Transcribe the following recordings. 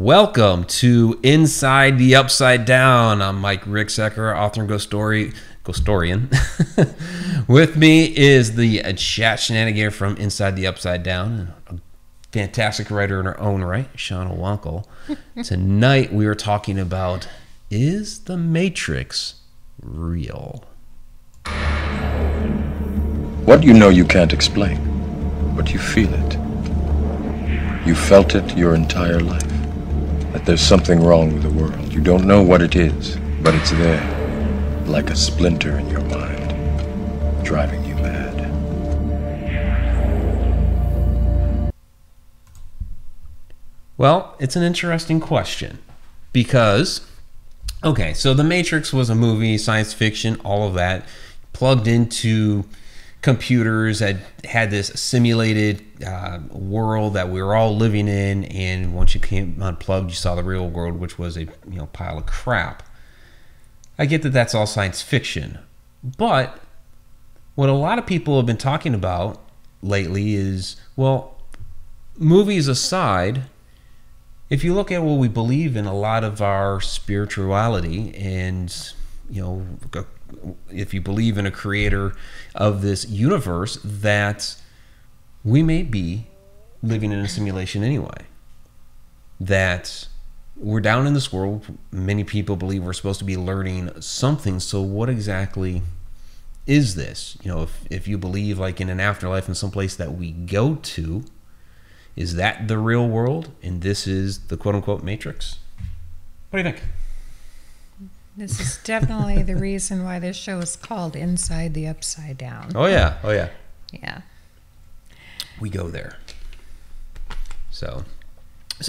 Welcome to Inside the Upside Down. I'm Mike Ricksecker, author and ghostorian. With me is the chat shenanigan from Inside the Upside Down, a fantastic writer in her own right, Shauna Wankel. Tonight we are talking about, is the Matrix real? What you know you can't explain, but you feel it. You felt it your entire life. That there's something wrong with the world. You don't know what it is, but it's there, like a splinter in your mind, driving you mad. Well, it's an interesting question because, okay, so The Matrix was a movie, science fiction, all of that, plugged into computers that had this simulated world that we were all living in, and once you came unplugged, you saw the real world, which was a pile of crap. I get that that's all science fiction, but what a lot of people have been talking about lately is, well, movies aside, if you look at what we believe in, a lot of our spirituality, and if you believe in a creator of this universe, that we may be living in a simulation anyway. That we're down in this world. Many people believe we're supposed to be learning something. So what exactly is this? If you believe like in an afterlife in some place that we go to, is that the real world? And this is the quote-unquote Matrix? What do you think? This is definitely the reason why this show is called Inside the Upside Down. Oh yeah. Yeah. We go there. So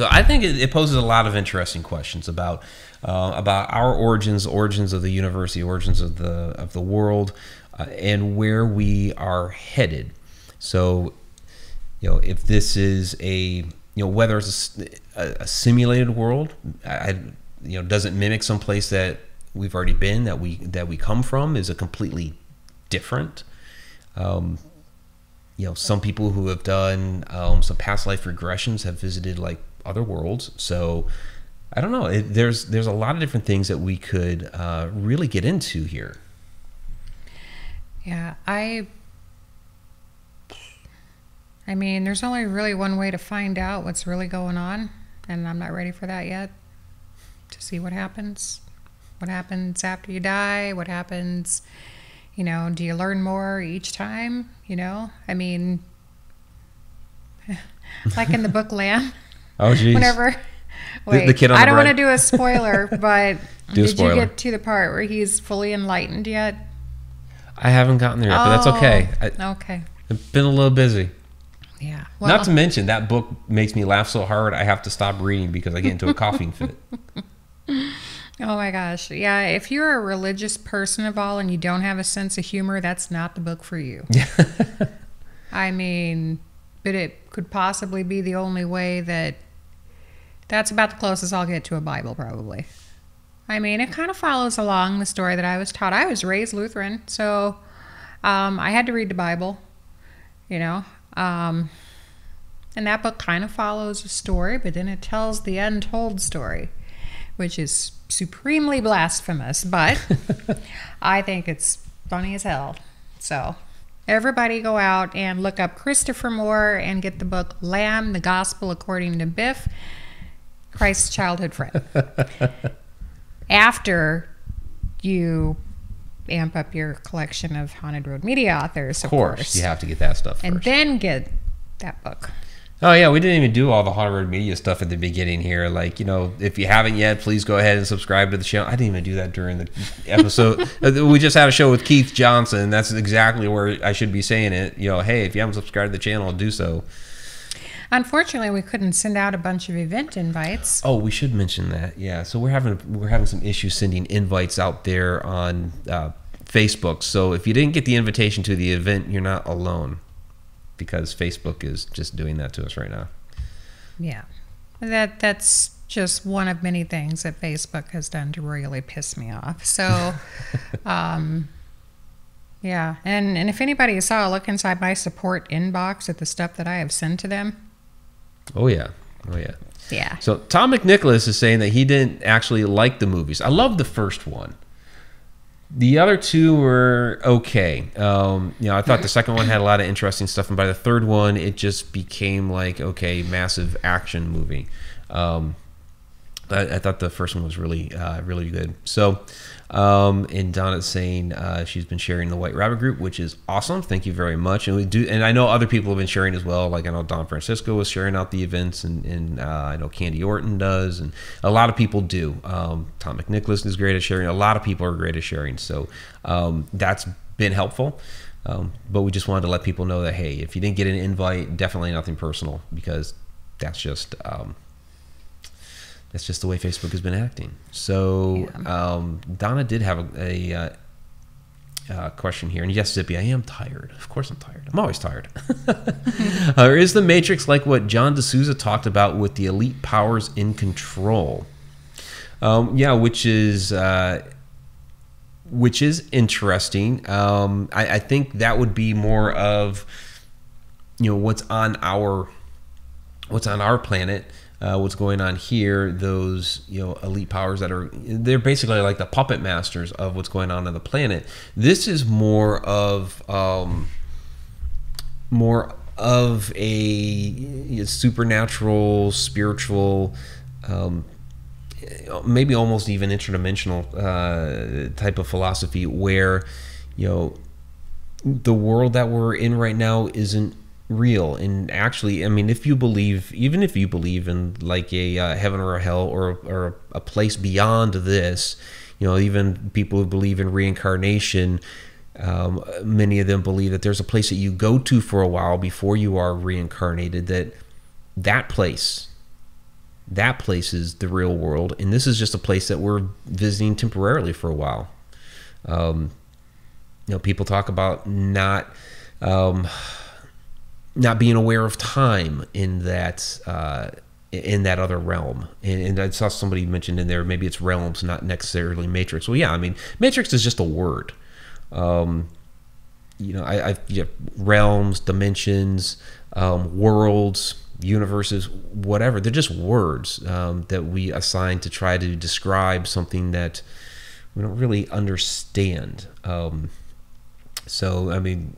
I think it poses a lot of interesting questions about our origins of the universe, the origins of the world, and where we are headed. So, if this is whether it's a simulated world, does it mimic some place that we've already been, that we come from? Is it completely different? Some people who have done some past life regressions have visited like other worlds. So I don't know. There's a lot of different things that we could really get into here. Yeah, I mean, there's only really one way to find out what's really going on, and I'm not ready for that yet. To see what happens. What happens after you die? What happens, do you learn more each time? I mean, like in the book Lamb. Oh, geez. Whenever, wait, the kid on the I don't bread. want to do a spoiler, but Did you get to the part where he's fully enlightened yet? I haven't gotten there yet, but that's okay. Okay. I've been a little busy. Yeah. Well, Not to mention, that book makes me laugh so hard I have to stop reading because I get into a coughing fit. oh my gosh. Yeah, if you're a religious person of all and you don't have a sense of humor, that's not the book for you. I mean, but it could possibly be the only way that's about the closest I'll get to a Bible, probably. I mean, it kind of follows along the story that I was taught. I was raised Lutheran, so I had to read the Bible, and that book kind of follows a story, but then it tells the untold story, which is supremely blasphemous, but I think it's funny as hell. So everybody go out and look up Christopher Moore and get the book Lamb, the Gospel According to Biff, Christ's Childhood Friend. After you amp up your collection of Haunted Road Media authors, of course. You have to get that stuff first. And then get that book. Oh, yeah, we didn't even do all the Haunted Road Media stuff at the beginning here. Like, if you haven't yet, please go ahead and subscribe to the channel. I didn't even do that during the episode. We just had a show with Keith Johnson. That's exactly where I should be saying it. Hey, if you haven't subscribed to the channel, do so. Unfortunately, we couldn't send out a bunch of event invites. Oh, we should mention that. Yeah, so we're having some issues sending invites out there on Facebook. So if you didn't get the invitation to the event, you're not alone, because Facebook is just doing that to us right now. Yeah, that's just one of many things that Facebook has done to really piss me off. So, yeah, and if anybody saw a look inside my support inbox at the stuff that I have sent to them. Oh yeah, Oh, yeah. Yeah. So Tom McNicholas is saying that he didn't actually like the movies. I love the first one. The other two were okay. I thought the second one had a lot of interesting stuff, and by the third one, it just became like, okay, massive action movie. I thought the first one was really, really good. So, and Donna's saying she's been sharing the White Rabbit group, which is awesome. Thank you very much. And we do, and I know other people have been sharing as well. Like I know Don Francisco was sharing out the events, and I know Candy Orton does, and a lot of people do. Tom McNicholas is great at sharing. A lot of people are great at sharing. So that's been helpful. But we just wanted to let people know that, hey, if you didn't get an invite, definitely nothing personal, because that's just the way Facebook has been acting. So Donna did have a question here. And yes, Zippy, I am tired. Of course I'm tired. I'm always tired. Is the Matrix like what John D'Souza talked about with the elite powers in control? Which is interesting. I think that would be more of, what's on our planet. What's going on here, those elite powers they're basically like the puppet masters of what's going on the planet. This is more of a supernatural, spiritual, maybe almost even interdimensional type of philosophy, where the world that we're in right now isn't real. And actually, I mean, even if you believe in like a heaven or a hell or a place beyond this, even people who believe in reincarnation, many of them believe that there's a place that you go to for a while before you are reincarnated, that place is the real world, and this is just a place that we're visiting temporarily for a while. People talk about not being aware of time in that other realm. And I saw somebody mentioned in there, maybe it's realms, not necessarily Matrix. Well, yeah, I mean, Matrix is just a word. Realms, dimensions, worlds, universes, whatever. They're just words that we assign to try to describe something that we don't really understand. So, I mean,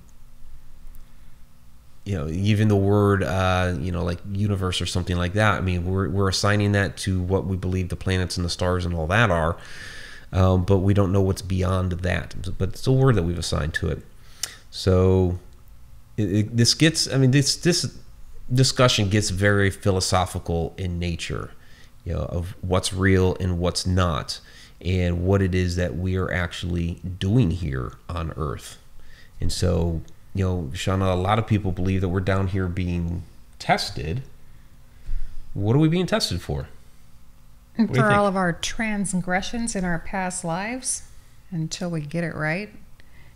even the word, like universe or something like that. I mean, we're assigning that to what we believe the planets and the stars and all that are, but we don't know what's beyond that. But it's a word that we've assigned to it. So this discussion gets very philosophical in nature, of what's real and what's not, and what it is that we are actually doing here on Earth. And so, Shauna, a lot of people believe that we're down here being tested. What are we being tested for? For all of our transgressions in our past lives, until we get it right.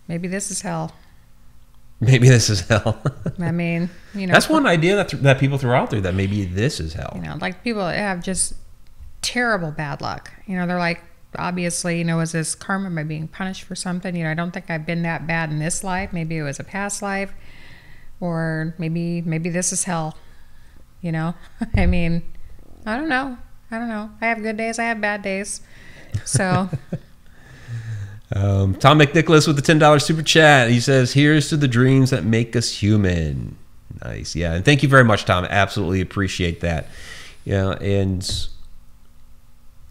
Maybe this is hell. Maybe this is hell. I mean, that's one idea that people throw out there, that maybe this is hell. Like people that have just terrible bad luck. They're like, obviously, is this karma by being punished for something? I don't think I've been that bad in this life. Maybe it was a past life, or maybe this is hell. I mean, I don't know. I have good days. I have bad days. So. Tom McNicholas with the $10 super chat. He says, "Here's to the dreams that make us human." Nice, yeah, and thank you very much, Tom. Absolutely appreciate that. And.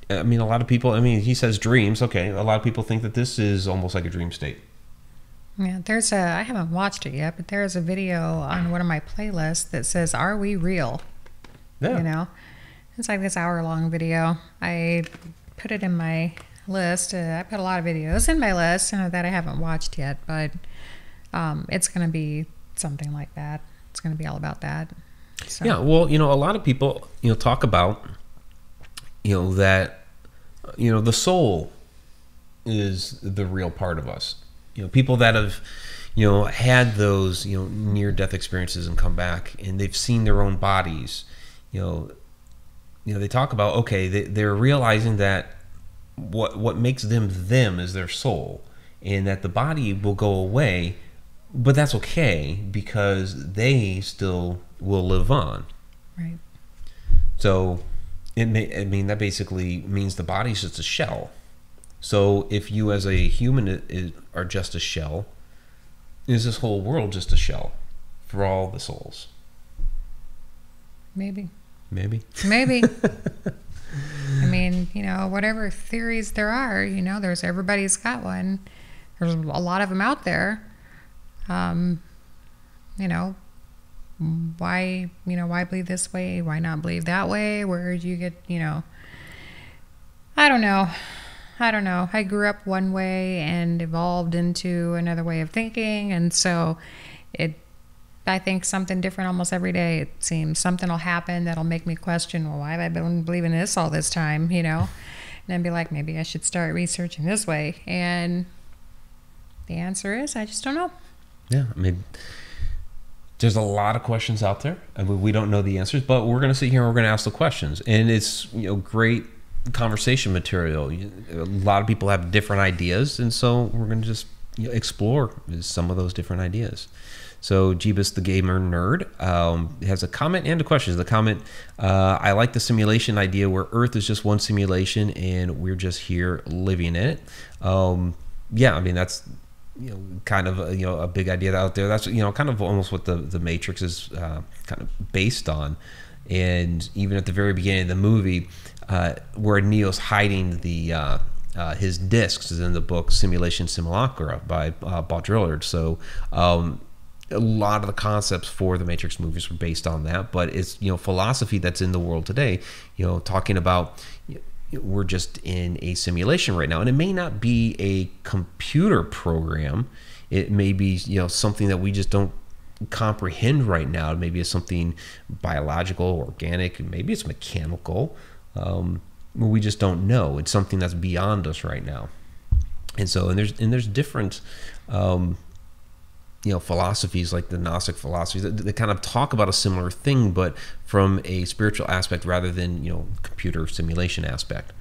I mean, a lot of people, he says dreams. Okay. A lot of people think that this is almost like a dream state. Yeah, I haven't watched it yet, but there's a video on one of my playlists that says, "Are we real?" Yeah. It's like this hour-long video. I put it in my list. I put a lot of videos in my list that I haven't watched yet, but it's going to be something like that. It's going to be all about that. So. Yeah, well, a lot of people, talk about, that, the soul is the real part of us. People that have, had those, near-death experiences and come back, and they've seen their own bodies, they talk about, okay, they're realizing that what makes them is their soul, and that the body will go away, but that's okay because they still will live on. Right. So that basically means the body's just a shell. So if you as a human are just a shell, is this whole world just a shell for all the souls? Maybe. Maybe. I mean, whatever theories there are, everybody's got one. There's a lot of them out there. Why believe this way? Why not believe that way? Where did you get, I don't know. I grew up one way and evolved into another way of thinking. And so I think something different almost every day. It seems something will happen that'll make me question, well, why have I been believing this all this time, And then be like, maybe I should start researching this way. And the answer is, I just don't know. Yeah, I mean, there's a lot of questions out there. I mean, we don't know the answers, but we're going to sit here and we're going to ask the questions. And it's, great conversation material. A lot of people have different ideas, and so we're going to just explore some of those different ideas. So Jeebus the Gamer Nerd has a comment and a question. The comment, I like the simulation idea where Earth is just one simulation and we're just here living in it. Yeah, I mean, that's kind of a big idea out there. That's kind of almost what the Matrix is kind of based on. And even at the very beginning of the movie, where Neo's hiding the his discs is in the book Simulation Simulacra by Baudrillard. So a lot of the concepts for the Matrix movies were based on that, but it's philosophy that's in the world today, talking about we're just in a simulation right now, and it may not be a computer program. It may be something that we just don't comprehend right now. Maybe it's something biological, organic, maybe it's mechanical. We just don't know. It's something that's beyond us right now. And there's different philosophies like the Gnostic philosophies that kind of talk about a similar thing, but from a spiritual aspect rather than computer simulation aspect.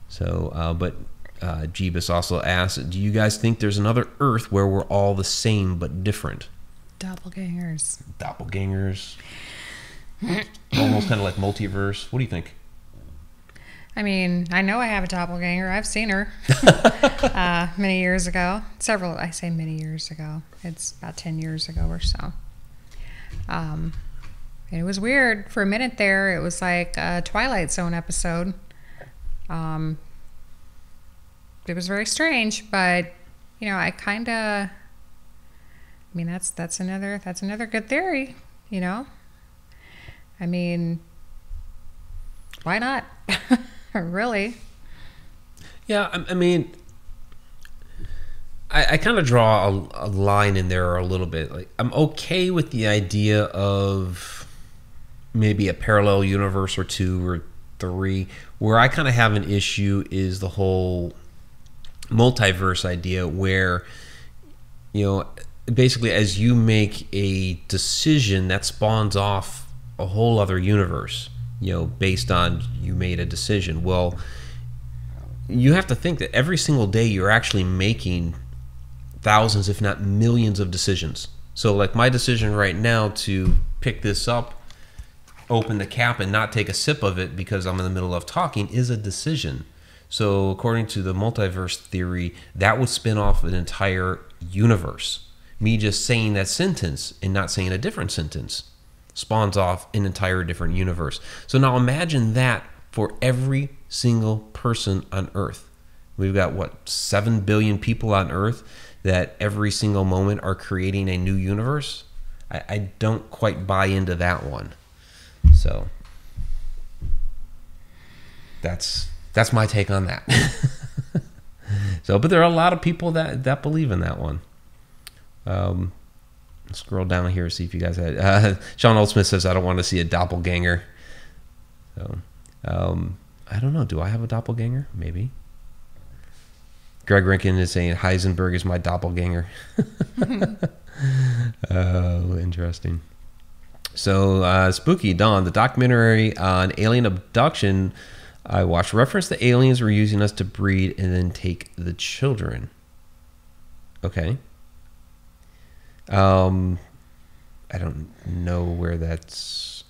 So, but Jeebus also asks, do you guys think there's another Earth where we're all the same but different? Doppelgangers. Almost kind of like multiverse. What do you think? I mean, I know I have a doppelganger. I've seen her many years ago. I say many years ago. It's about 10 years ago or so. And it was weird. For a minute there, it was like a Twilight Zone episode. It was very strange, but, I kind of... I mean, that's another good theory, I mean, why not? Really? Yeah, I mean, I kind of draw a line in there a little bit. Like, I'm okay with the idea of maybe a parallel universe or 2 or 3. Where I kind of have an issue is the whole multiverse idea where, basically as you make a decision that spawns off a whole other universe, based on you made a decision. Well, you have to think that every single day you're actually making thousands, if not millions of decisions. So like my decision right now to pick this up, open the cap and not take a sip of it because I'm in the middle of talking is a decision. So according to the multiverse theory, that would spin off an entire universe. Me just saying that sentence and not saying a different sentence spawns off an entire different universe. So now imagine that for every single person on Earth. We've got, 7 billion people on Earth that every single moment are creating a new universe? I don't quite buy into that one. So that's my take on that. So, but there are a lot of people that believe in that one. Scroll down here, see if you guys had. Sean Oldsmith says, I don't want to see a doppelganger. So, I don't know. Do I have a doppelganger? Maybe. Greg Rinkin is saying Heisenberg is my doppelganger. Oh, interesting. So, Spooky Dawn, the documentary on alien abduction I watched reference the aliens were using us to breed and then take the children. Okay. I don't know where that's...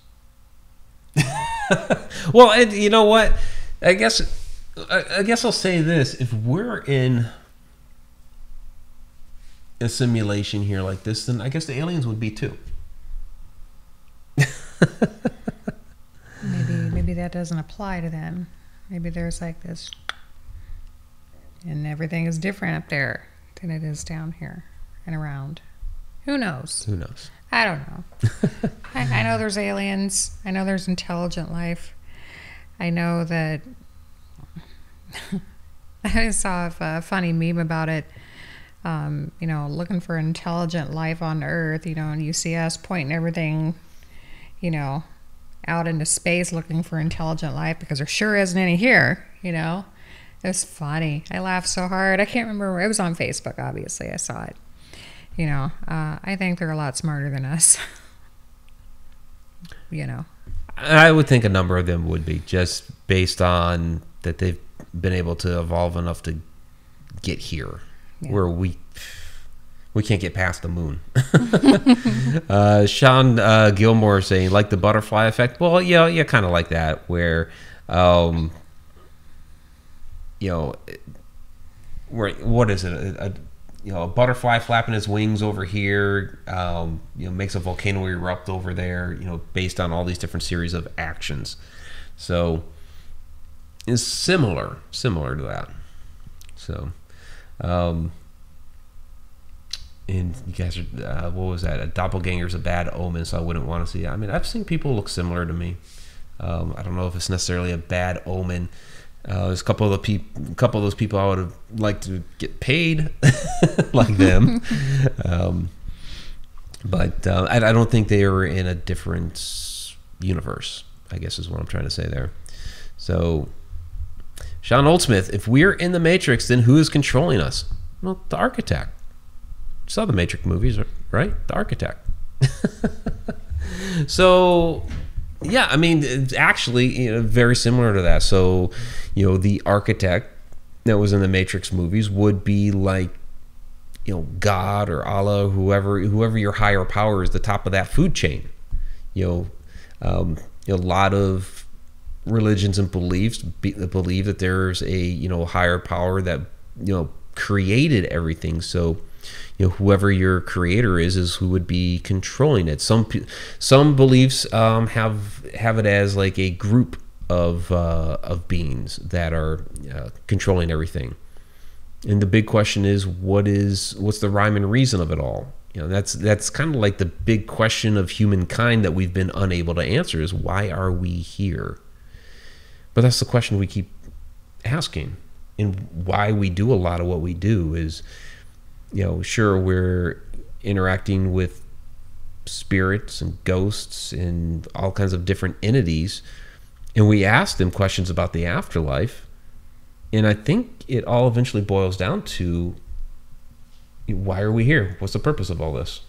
Well, and you know what? I guess I'll say this: if we're in a simulation here like this, then I guess the aliens would be too. Maybe that doesn't apply to them. Maybe there's like this, and everything is different up there than it is down here and around. Who knows? Who knows? I don't know. I know there's aliens. I know there's intelligent life. I know that. I saw a funny meme about it. Looking for intelligent life on Earth, and you see us pointing everything, out into space looking for intelligent life because there sure isn't any here, It was funny. I laughed so hard. I can't remember where. It was on Facebook, obviously. I saw it. I think they're a lot smarter than us. I would think a number of them would be, just based on that they've been able to evolve enough to get here, where we can't get past the moon. Sean Gilmore saying, like the butterfly effect. Well, yeah, kind of like that, where what is it? A butterfly flapping its wings over here, makes a volcano erupt over there, based on all these different series of actions. So it's similar to that. So, and you guys are, what was that? A doppelganger's a bad omen, so I wouldn't want to see it. I mean, I've seen people look similar to me. I don't know if it's necessarily a bad omen. There's a couple of those people I would have liked to get paid like them, but I don't think they are in a different universe, I guess is what I'm trying to say there. So, Sean Oldsmith, if we're in the Matrix, then who is controlling us? Well, the architect. You saw the Matrix movies, right? The architect. So, yeah, I mean, it's actually very similar to that. So, the architect that was in the Matrix movies would be like, God or Allah, whoever your higher power is, the top of that food chain. A lot of religions and beliefs believe that there's a higher power that created everything. So, whoever your creator is who would be controlling it. Some beliefs have it as like a group of beings that are controlling everything. And the big question is, what's the rhyme and reason of it all? That's kind of like the big question of humankind that we've been unable to answer, is why are we here? But that's the question we keep asking, and why we do a lot of what we do is, sure, we're interacting with spirits and ghosts and all kinds of different entities, and we ask them questions about the afterlife, and I think it all eventually boils down to, why are we here? What's the purpose of all this?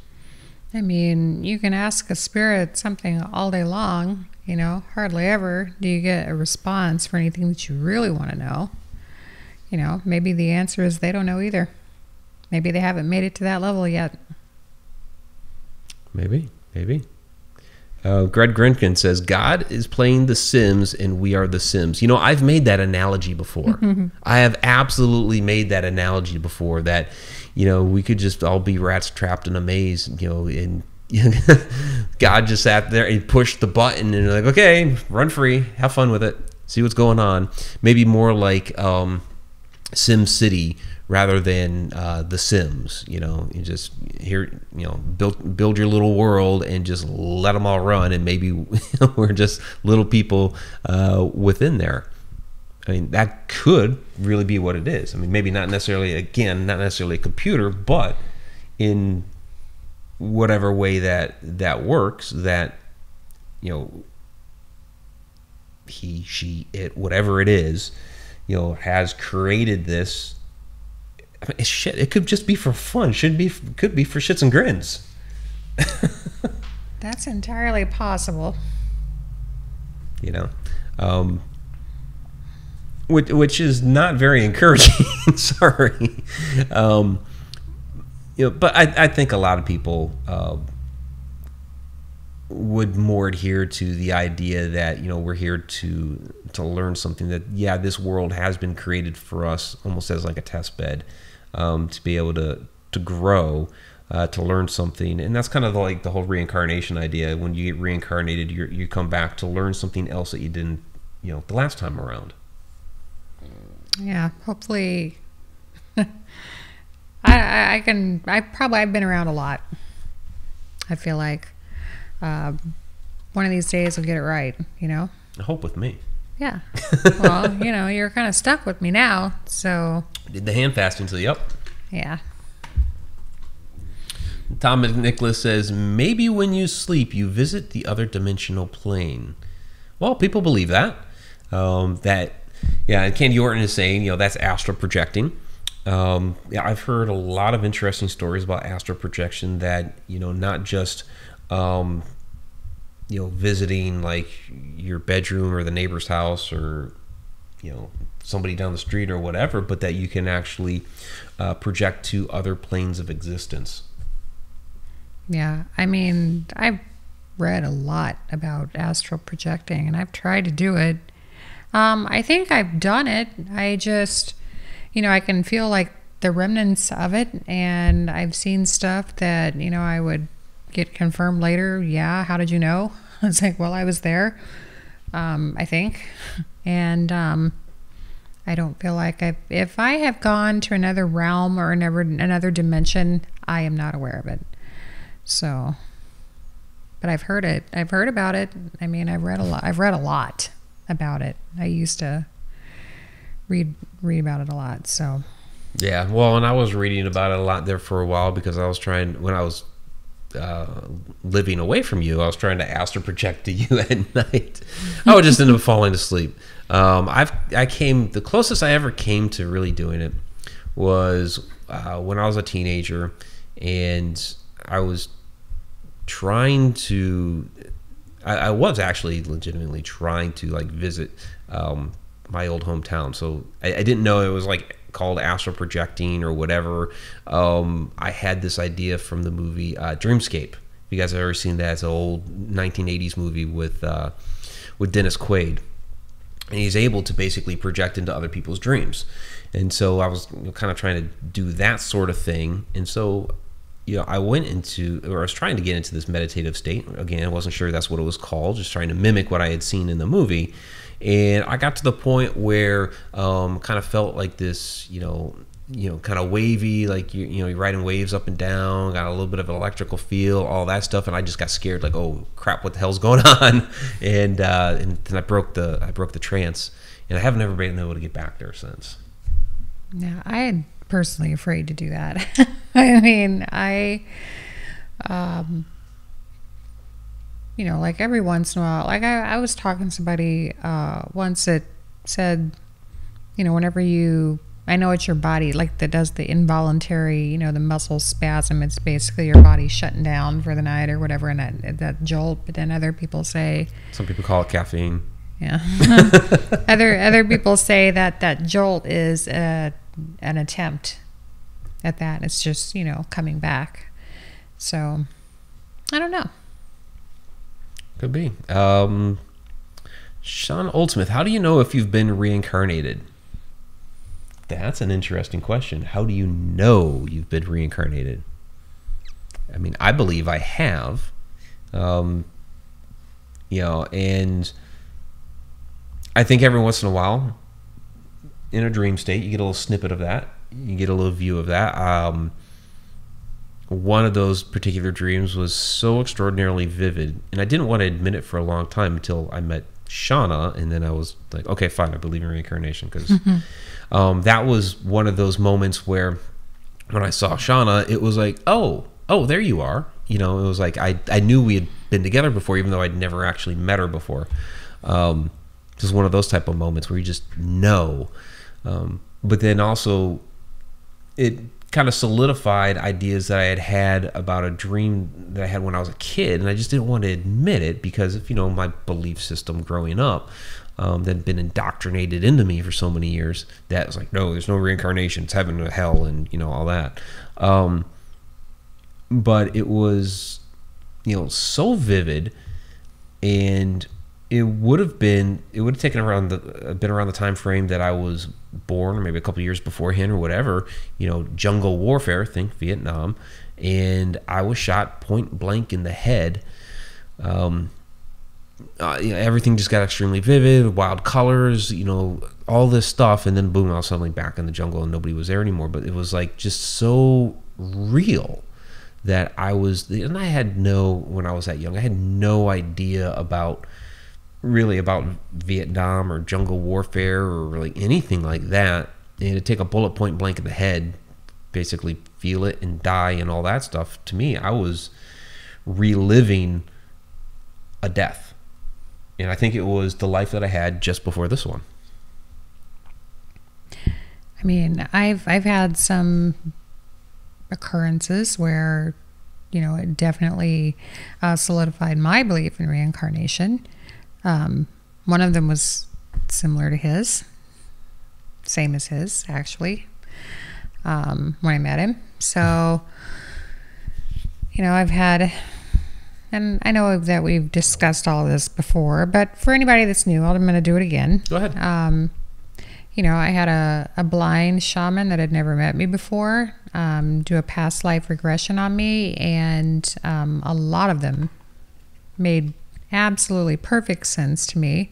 I mean, you can ask a spirit something all day long, hardly ever do you get a response for anything that you really want to know. Maybe the answer is they don't know either. Maybe they haven't made it to that level yet. Maybe. Greg Grinkin says, God is playing The Sims and we are the Sims. I've made that analogy before. I have absolutely made that analogy before, that, we could just all be rats trapped in a maze, and God just sat there and pushed the button and like, okay, run free, have fun with it, see what's going on. Maybe more like Sim City rather than The Sims. You just here, build your little world and just let them all run, and maybe we're just little people within there. I mean, that could really be what it is. I mean, maybe not necessarily a computer, but in whatever way that works, that he, she, it, whatever it is, has created this. I mean, it could just be for fun. Could be for shits and grins. That's entirely possible. Which is not very encouraging. Sorry. But I think a lot of people would more adhere to the idea that, you know, we're here to learn something, that this world has been created for us almost as like a test bed, to be able to grow, to learn something. And that's kind of like the whole reincarnation idea. When you get reincarnated, you come back to learn something else that you didn't, you know, the last time around. Yeah, hopefully. I've been around a lot. I feel like one of these days I'll get it right, you know? I hope with me. Yeah. Well, you know, you're kind of stuck with me now, so. Did the hand fasting, so yep. Yeah. Tom Nicholas says, maybe when you sleep, you visit the other dimensional plane. Well, people believe that. And Candy Orton is saying, you know, that's astral projecting. I've heard a lot of interesting stories about astral projection, that, you know, not just, you know, visiting like your bedroom or the neighbor's house, or, you know, somebody down the street or whatever, but that you can actually project to other planes of existence. Yeah. I mean, I've read a lot about astral projecting, and I've tried to do it. I think I've done it. I just, you know, I can feel like the remnants of it, and I've seen stuff that, you know, I would get confirmed later. Yeah, how did you know? It's like, well, I was there, I think. And I don't feel like if I have gone to another realm or another dimension, I am not aware of it. So, but I've heard it. I've heard about it. I mean, I've read a lot about it. I used to read about it a lot. So yeah, well, and I was reading about it a lot there for a while, because I was trying, when I was living away from you, I was trying to astral project to you at night. I would just end up falling asleep. The closest I ever came to really doing it was when I was a teenager, and I was trying to, I was actually legitimately trying to like visit my old hometown. So I didn't know it was like called astral projecting or whatever. I had this idea from the movie Dreamscape. If you guys have ever seen that, it's an old 1980s movie with Dennis Quaid, and he's able to basically project into other people's dreams. And so I was kind of trying to do that sort of thing. And so, you know, I was trying to get into this meditative state. Again, I wasn't sure that's what it was called, just trying to mimic what I had seen in the movie. And I got to the point where kind of felt like this, you know, kind of wavy, like you're riding waves up and down, got a little bit of an electrical feel, all that stuff, and I just got scared, like, oh crap, what the hell's going on? And then I broke the trance, and I haven't ever been able to get back there since. Yeah, I am personally afraid to do that. I mean, you know, like every once in a while, like I was talking to somebody once that said, you know, whenever I know it's your body, like that does the involuntary, you know, the muscle spasm, it's basically your body shutting down for the night or whatever, and that jolt. But then other people say, some people call it caffeine. Yeah. Other people say that jolt is an attempt at that. It's just, you know, coming back. So I don't know. Could be. Sean Oldsmith, how do you know if you've been reincarnated? That's an interesting question. How do you know you've been reincarnated? I mean, I believe I have. You know, and I think every once in a while, in a dream state, you get a little snippet of that. You get a little view of that. One of those particular dreams was so extraordinarily vivid, and I didn't want to admit it for a long time until I met Shauna, and then I was like, okay, fine, I believe in reincarnation, because that was one of those moments where when I saw Shauna, it was like, oh, there you are. You know, it was like I knew we had been together before, even though I'd never actually met her before. Just one of those type of moments where you just know. But then also, it kind of solidified ideas that I had about a dream that I had when I was a kid, and I just didn't want to admit it because of, you know, my belief system growing up that had been indoctrinated into me for so many years. That was like, no, there's no reincarnation, it's heaven or hell, and, you know, all that. But it was so vivid, and it would have taken around the time frame that I was born, or maybe a couple of years beforehand, or whatever. Jungle warfare, think Vietnam, and I was shot point blank in the head. Everything just got extremely vivid, wild colors, all this stuff, and then boom, I was suddenly back in the jungle and nobody was there anymore. But it was like just so real that when I was that young, I had no idea about Vietnam or jungle warfare or really anything like that. And to take a bullet point blank in the head, basically feel it and die and all that stuff, to me, I was reliving a death. And I think it was the life that I had just before this one. I mean, I've had some occurrences where, it definitely solidified my belief in reincarnation. One of them was similar to his, same as his, actually, when I met him. So, I've had, and I know that we've discussed all of this before, but for anybody that's new, I'm going to do it again. Go ahead. I had a blind shaman that had never met me before do a past life regression on me, and a lot of them made absolutely perfect sense to me.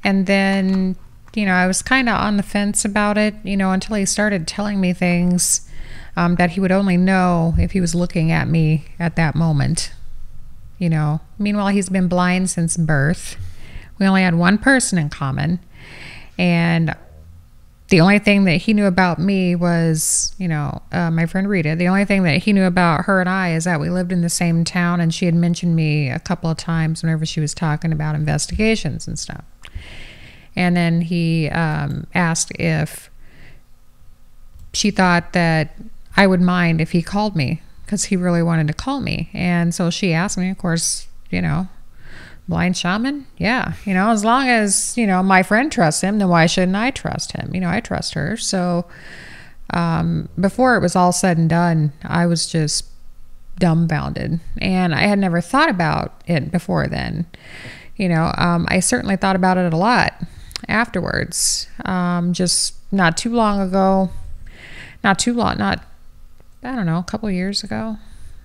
And then, I was kind of on the fence about it, until he started telling me things that he would only know if he was looking at me at that moment. Meanwhile, he's been blind since birth. We only had one person in common, and the only thing that he knew about me was, my friend Rita. The only thing that he knew about her and I is that we lived in the same town, and she had mentioned me a couple of times whenever she was talking about investigations and stuff. And then he asked if she thought that I would mind if he called me, because he really wanted to call me. And so she asked me, of course, blind shaman? Yeah. As long as, my friend trusts him, then why shouldn't I trust him? I trust her. So before it was all said and done, I was just dumbfounded. And I had never thought about it before then. I certainly thought about it a lot afterwards. Just not too long ago, I don't know, a couple of years ago,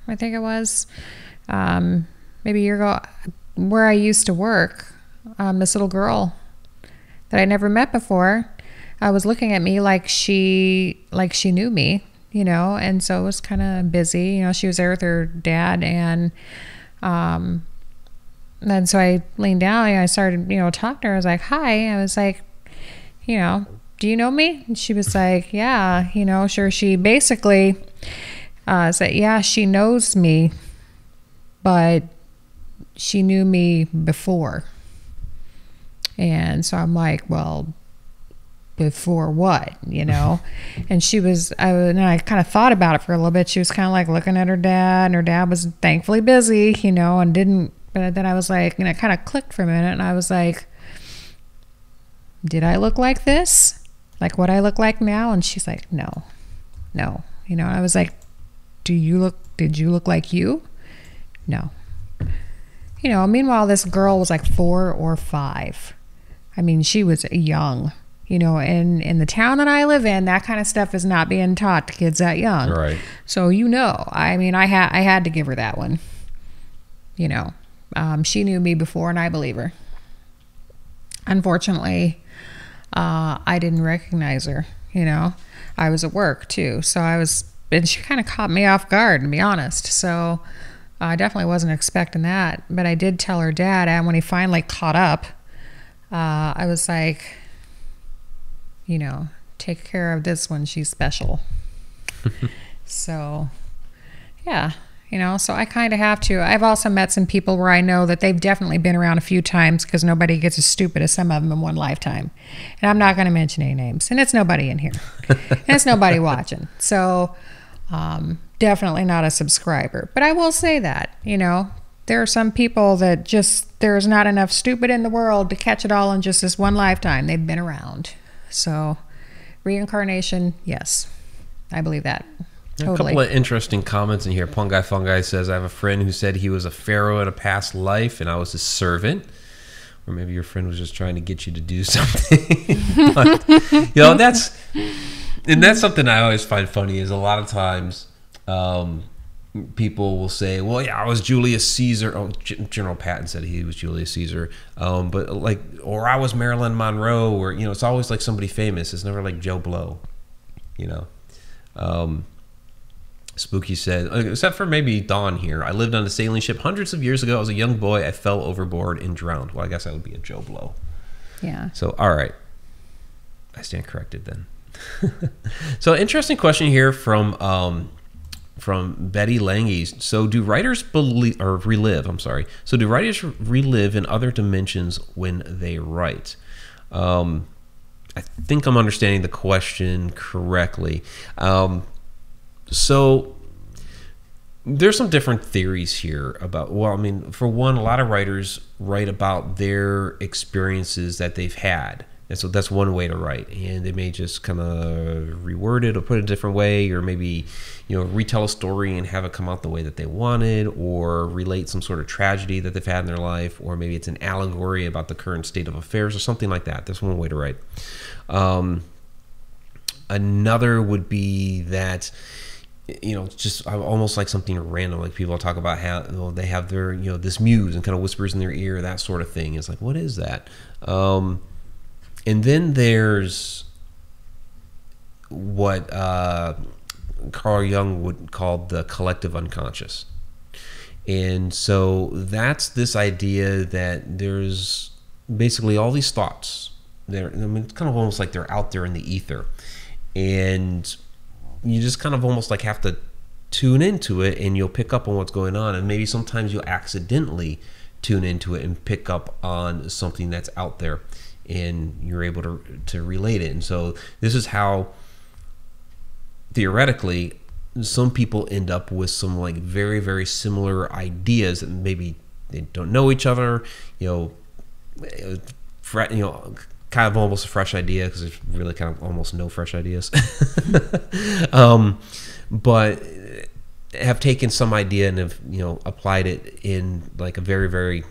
I think it was, maybe a year ago, where I used to work, this little girl that I never met before, was looking at me like she knew me, and so it was kind of busy. She was there with her dad, and then so I leaned down and I started, talking to her. I was like, hi. I was like, do you know me? And she was like, yeah, sure. She basically said, yeah, she knows me, but she knew me before. And so I'm like, well, before what, And she was, I kind of thought about it for a little bit. She was kind of like looking at her dad, and her dad was thankfully busy, and didn't, but then I was like, it kind of clicked for a minute, and I was like, did I look like this? Like what I look like now? And she's like, no. I was like, did you look like you? No. Meanwhile, this girl was like 4 or 5. I mean, she was young, in the town that I live in, that kind of stuff is not being taught to kids that young. Right. So, I mean, I had to give her that one, she knew me before, and I believe her. Unfortunately, I didn't recognize her, I was at work too. So and she kind of caught me off guard, to be honest. So I definitely wasn't expecting that, but I did tell her dad, and when he finally caught up, I was like, take care of this one. She's special. So, yeah, so I kind of have to. I've also met some people where I know that they've definitely been around a few times, because nobody gets as stupid as some of them in one lifetime. And I'm not going to mention any names, and it's nobody in here, and it's nobody watching. So, definitely not a subscriber. But I will say that, there are some people that there's not enough stupid in the world to catch it all in just this one lifetime. They've been around. So reincarnation, yes, I believe that. A couple of interesting comments in here. Pungai Fungi says, I have a friend who said he was a pharaoh in a past life and I was his servant. Or maybe your friend was just trying to get you to do something. But, that's something I always find funny is a lot of times people will say, well, yeah, I was Julius Caesar. Oh, General Patton said he was Julius Caesar. Or I was Marilyn Monroe, or, it's always like somebody famous. It's never like Joe Blow, Spooky said, except for maybe Dawn here. I lived on a sailing ship hundreds of years ago. I was a young boy. I fell overboard and drowned. Well, I guess that would be a Joe Blow. Yeah. So, all right. I stand corrected then. So, interesting question here from Betty Lange. So, do writers relive? So, do writers relive in other dimensions when they write? I think I'm understanding the question correctly. So there's some different theories here about, for one, a lot of writers write about their experiences that they've had. And so that's one way to write. And they may just kind of reword it or put it a different way, or maybe, retell a story and have it come out the way that they wanted, or relate some sort of tragedy that they've had in their life, or maybe it's an allegory about the current state of affairs or something like that. That's one way to write. Another would be that, just almost like something random, like people talk about how they have their, this muse and kind of whispers in their ear, that sort of thing. It's like, what is that? And then there's what Carl Jung would call the collective unconscious. And so that's this idea that there's basically all these thoughts. It's kind of almost like they're out there in the ether. And you just kind of almost like have to tune into it, and you'll pick up on what's going on. And maybe sometimes you'll accidentally tune into it and pick up on something that's out there, and you're able to relate it. And so this is how, theoretically, some people end up with some like very, very similar ideas, and maybe they don't know each other, kind of almost a fresh idea, because there's really kind of almost no fresh ideas. But have taken some idea and have, applied it in like a very, very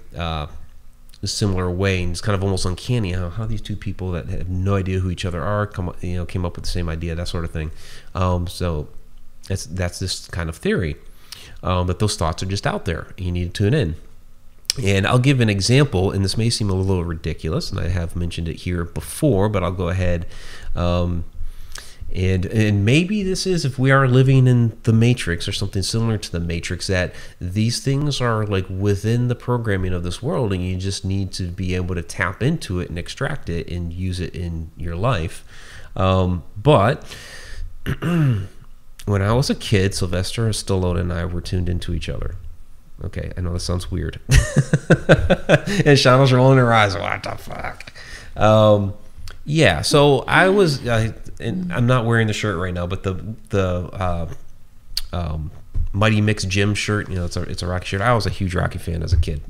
similar way. And it's kind of almost uncanny how these two people that have no idea who each other are came up with the same idea, that sort of thing. So that's this kind of theory, that those thoughts are just out there. You need to tune in. And I'll give an example, and this may seem a little ridiculous, and I have mentioned it here before, but I'll go ahead. And maybe this is, if we are living in the Matrix or something similar to the Matrix, that these things are like within the programming of this world, and you just need to be able to tap into it and extract it and use it in your life. But when I was a kid, Sylvester Stallone and I were tuned into each other. Okay, I know this sounds weird. And Shauna's rolling her eyes. What the fuck? Yeah, so I was, and I'm not wearing the shirt right now, but the Mighty Mix Gym shirt, it's a Rocky shirt. I was a huge Rocky fan as a kid.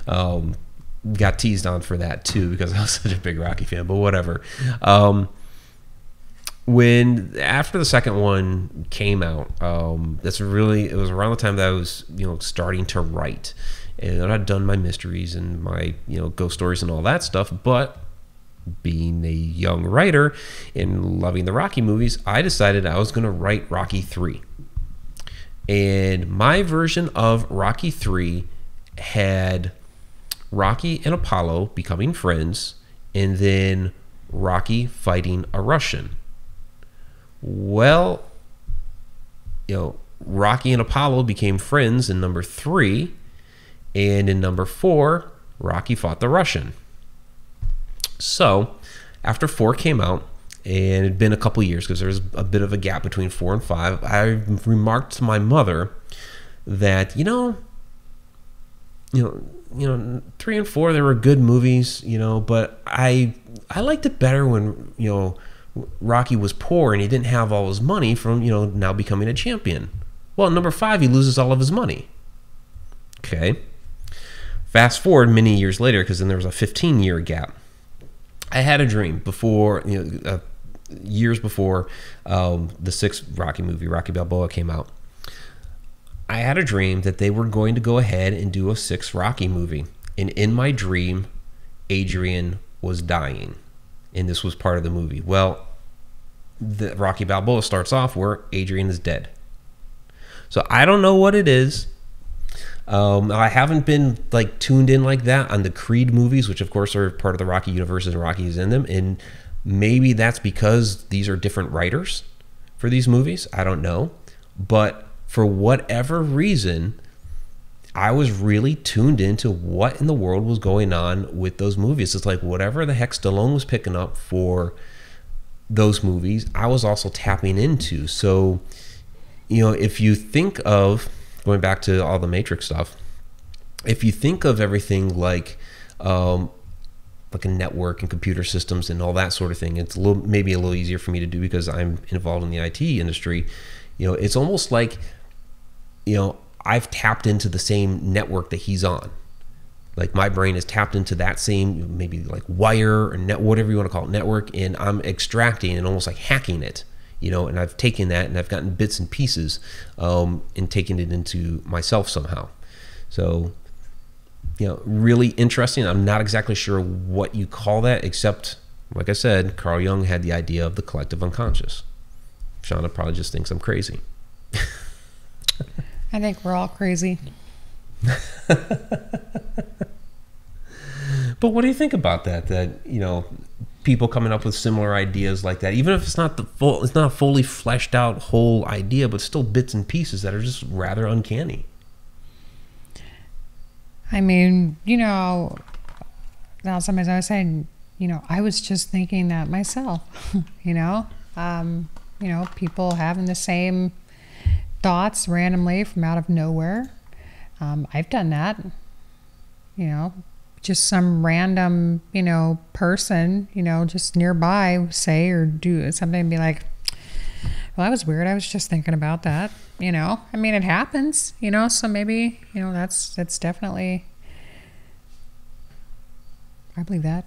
Got teased on for that too, because I was such a big Rocky fan, but whatever. After the second one came out, it was around the time that I was, starting to write, and I'd done my mysteries and my, ghost stories and all that stuff. But being a young writer and loving the Rocky movies, I decided I was going to write Rocky 3. And my version of Rocky 3 had Rocky and Apollo becoming friends, and then Rocky fighting a Russian. Well, Rocky and Apollo became friends in number 3, and in number 4, Rocky fought the Russian. So, after 4 came out, and it had been a couple years, because there was a bit of a gap between 4 and 5, I remarked to my mother that, 3 and 4, they were good movies, but I liked it better when, Rocky was poor and he didn't have all his money from, now becoming a champion. Well, number 5, he loses all of his money. Okay. Fast forward many years later, because then there was a 15-year gap. I had a dream before, years before the sixth Rocky movie, Rocky Balboa, came out, I had a dream that they were going to go ahead and do a sixth Rocky movie. And in my dream, Adrian was dying. And this was part of the movie. Well, the Rocky Balboa starts off where Adrian is dead. So I don't know what it is. I haven't been like tuned in like that on the Creed movies, which of course are part of the Rocky universe and Rocky is in them. And maybe that's because these are different writers for these movies. I don't know. But for whatever reason, I was really tuned into what in the world was going on with those movies. It's like whatever the heck Stallone was picking up for those movies, I was also tapping into. So, you know, if you think of going back to all the Matrix stuff, if you think of everything like a network and computer systems and all that sort of thing, it's maybe a little easier for me to do because I'm involved in the IT industry. You know, it's almost like, you know, I've tapped into the same network that he's on. Like my brain is tapped into that same, maybe like wire or net, whatever you want to call it, network, and I'm extracting and almost like hacking it, you know, and I've taken that and I've gotten bits and pieces and taken it into myself somehow. So, you know, really interesting. I'm not exactly sure what you call that, except, like I said, Carl Jung had the idea of the collective unconscious. Shauna probably just thinks I'm crazy. I think we're all crazy. But what do you think about that? That, you know, people coming up with similar ideas like that, even if it's not it's not a fully fleshed out whole idea, but still bits and pieces that are just rather uncanny. I mean, you know, now sometimes I was saying, you know, I was just thinking that myself. You know, people having the same thoughts randomly from out of nowhere. I've done that. You know, just some random, you know, person, you know, just nearby say or do something and be like, well, that was weird. I was just thinking about that. You know, I mean, it happens, you know, so maybe, you know, that's definitely, I believe that.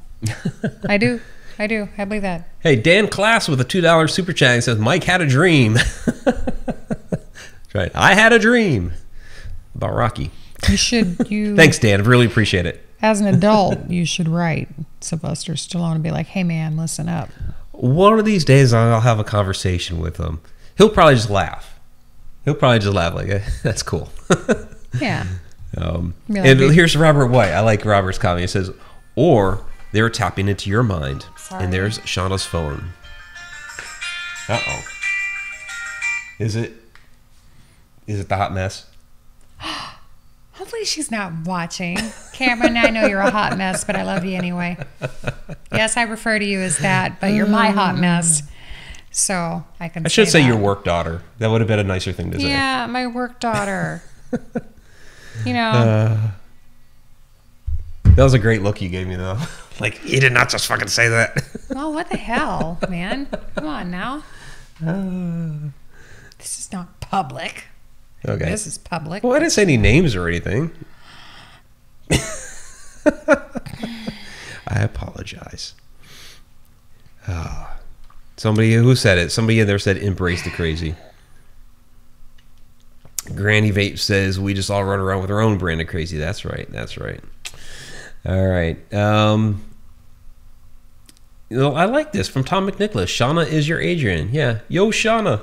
I do. I believe that. Hey, Dan Class with a $2 super chat and says, Mike had a dream. That's right. I had a dream about Rocky. You Thanks, Dan. I really appreciate it. As an adult, you should write Sylvester Stallone and be like, hey, man, listen up. One of these days, I'll have a conversation with him. He'll probably just laugh. Like, that's cool. Yeah. And here's Robert White. I like Robert's comment. He says, or they're tapping into your mind. Sorry. And there's Shauna's phone. Uh-oh. Is it the hot mess? Hopefully she's not watching. Cameron, I know you're a hot mess, but I love you anyway. Yes, I refer to you as that, but you're my hot mess. So I can. I should say that. your work daughter. That would have been a nicer thing to say. Yeah, my work daughter. You know. That was a great look you gave me, though. Like, you did not just fucking say that. Well, what the hell, man? Come on now. This is not public. Okay. This is public. Well, I didn't say any names or anything. I apologize. Somebody who said it. Somebody in there said, embrace the crazy. Granny Vape says, we just all run around with our own brand of crazy. That's right. All right. You know, I like this from Tom McNicholas. Shauna is your Adrian. Yeah. Yo, Shauna.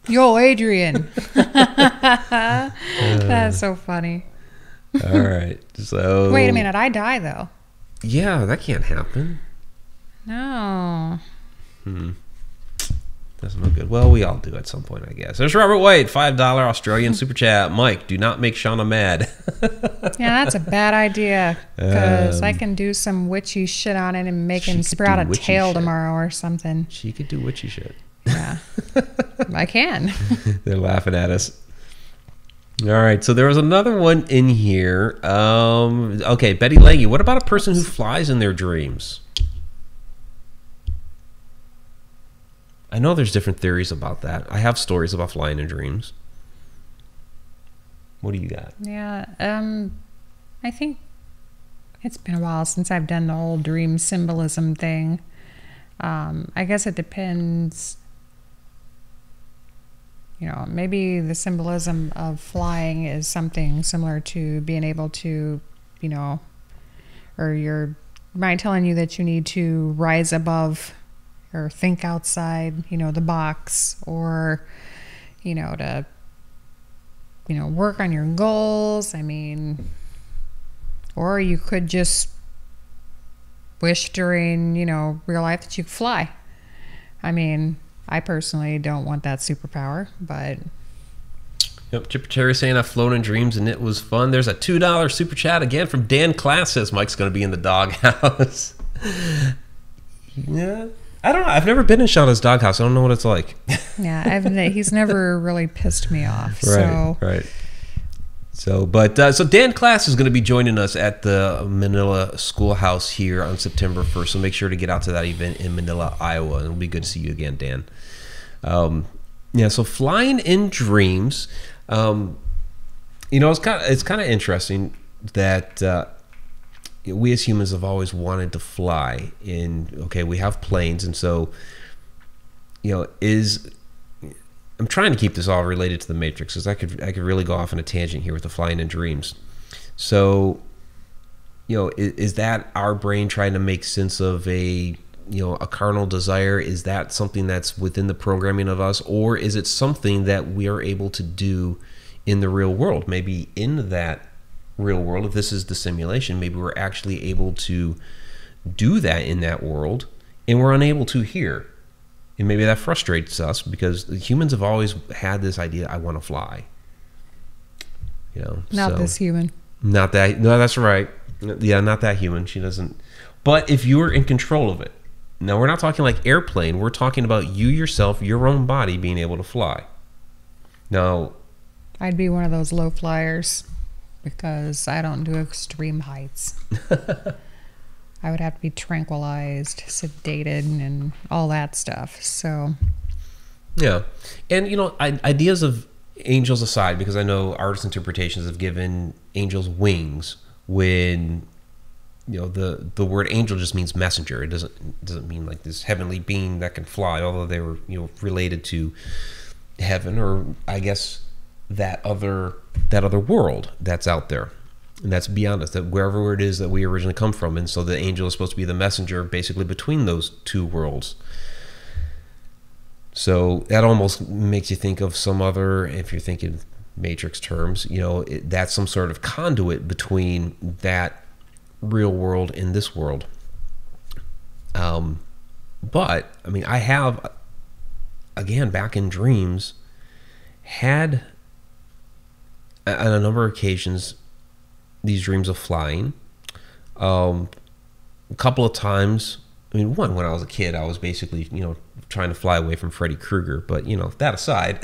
Yo, Adrian. That's so funny. All right. So wait a minute. I die, though. Yeah, that can't happen. No. That's no good. Well, we all do at some point, I guess. There's Robert White, $5 Australian super chat. Mike, do not make Shauna mad. Yeah, that's a bad idea. Because I can do some witchy shit on it and make him sprout a tail tomorrow or something. She could do witchy shit. Yeah. I can. They're laughing at us. All right, so there was another one in here. Okay, Betty Leggy. What about a person who flies in their dreams? I know there's different theories about that. I have stories about flying in dreams. What do you got? Yeah, I think it's been a while since I've done the whole dream symbolism thing. I guess it depends. Maybe the symbolism of flying is something similar to being able to, or your mind telling you that you need to rise above or think outside, the box, or, to, work on your goals. I mean, or you could just wish during, real life that you could fly. I mean, I personally don't want that superpower, but... Yep, Chipper Terry saying I've flown in dreams and it was fun. There's a $2 super chat again from Dan Class, says Mike's going to be in the doghouse. Yeah, I don't know. I've never been in Shauna's doghouse. I don't know what it's like. Yeah, he's never really pissed me off. Right. So Dan Class is going to be joining us at the Manila Schoolhouse here on September 1st. So make sure to get out to that event in Manila, Iowa. And it'll be good to see you again, Dan. So flying in dreams, it's kind of interesting that we as humans have always wanted to fly. We have planes, and so I'm trying to keep this all related to the Matrix, because I could really go off on a tangent here with the flying in dreams. So, is that our brain trying to make sense of a carnal desire? Is that something that's within the programming of us, or is it something that we are able to do in the real world? Maybe in that real world, if this is the simulation, maybe we're actually able to do that in that world, and we're unable to here. And maybe that frustrates us, because humans have always had this idea, I want to fly. Not this human. Not that. No, that's right. Yeah, not that human. She doesn't. But if you were in control of it. Now, we're not talking like airplane. We're talking about you yourself, your own body being able to fly. Now, I'd be one of those low flyers, because I don't do extreme heights. I would have to be tranquilized, sedated, and all that stuff. So, yeah. And, ideas of angels aside, because I know artist interpretations have given angels wings when, the word angel just means messenger. It doesn't mean like this heavenly being that can fly, although they were, related to heaven, or I guess that other world that's out there. And that's beyond us, that wherever it is that we originally come from. And so the angel is supposed to be the messenger basically between those two worlds. So that almost makes you think of some other, if you're thinking Matrix terms, that's some sort of conduit between that real world and this world. But, I have, again, back in dreams, had on a number of occasions these dreams of flying. A couple of times, one, when I was a kid, I was basically, trying to fly away from Freddy Krueger. But, that aside,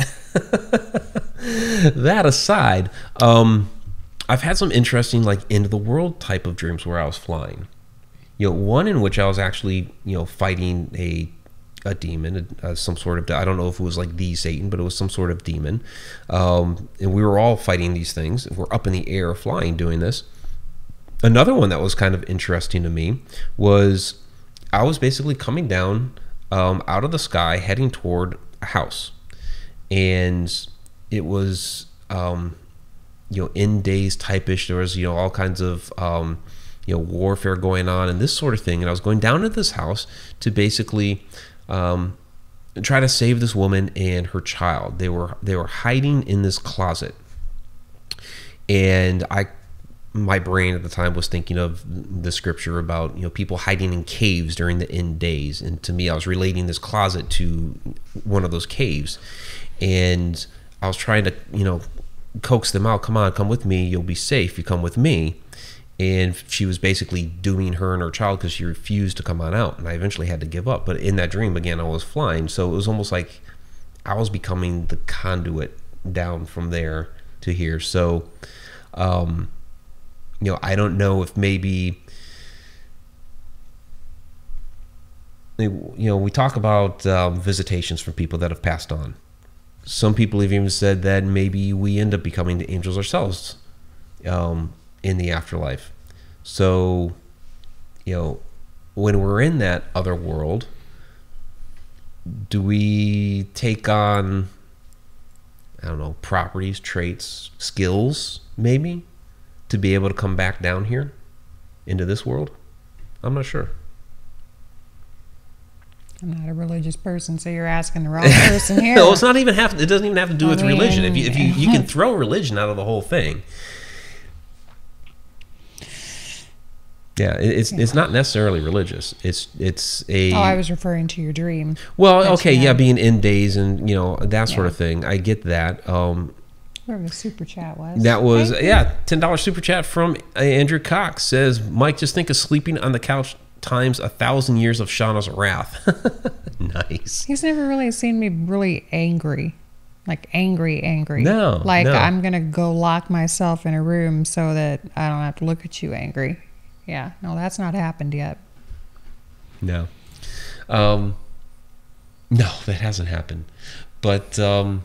I've had some interesting, like, end of the world type of dreams where I was flying. One in which I was actually, fighting a demon, some sort of, I don't know if it was like the Satan, but it was some sort of demon. And we were all fighting these things. We're up in the air flying doing this. Another one that was kind of interesting to me was I was basically coming down out of the sky heading toward a house. And it was, end days type-ish. There was, all kinds of, warfare going on and this sort of thing. And I was going down to this house to basically try to save this woman and her child. They were hiding in this closet, and my brain at the time was thinking of the scripture about people hiding in caves during the end days, and to me I was relating this closet to one of those caves, and I was trying to coax them out. Come with me, you'll be safe, you come with me. And she was basically dooming her and her child because she refused to come on out. And I eventually had to give up. But in that dream, again, I was flying. So it was almost like I was becoming the conduit down from there to here. So, I don't know if maybe, we talk about visitations from people that have passed on. Some people have even said that maybe we end up becoming the angels ourselves. In the afterlife. So, when we're in that other world, do we take on, I don't know, properties, traits, skills, maybe, to be able to come back down here into this world? I'm not sure. I'm not a religious person, so you're asking the wrong person here. No, it's not even it doesn't even have to do with religion. If you can throw religion out of the whole thing. Yeah, it's not necessarily religious. It's a. Oh, I was referring to your dream. Well, okay, yeah, being in days and that sort of thing. I get that. Whatever the super chat was. That was $10 super chat from Andrew Cox says, Mike, just think of sleeping on the couch times 1,000 years of Shauna's wrath. Nice. He's never really seen me really angry. Like angry. No. Like no. I'm going to go lock myself in a room so that I don't have to look at you angry. Yeah. No, that's not happened yet. No. No, that hasn't happened. But, yeah,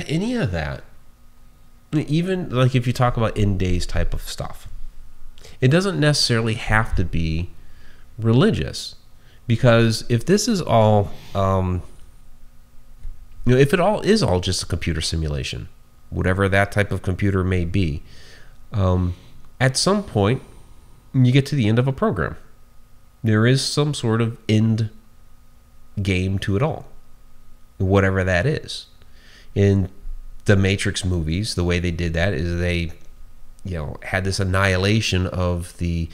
any of that. Even like if you talk about in days type of stuff, it doesn't necessarily have to be religious, because if this is all, if it all is all just a computer simulation, whatever that type of computer may be, at some point you get to the end of a program. There is some sort of end game to it all, whatever that is. In the Matrix movies, the way they did that is they, had this annihilation of the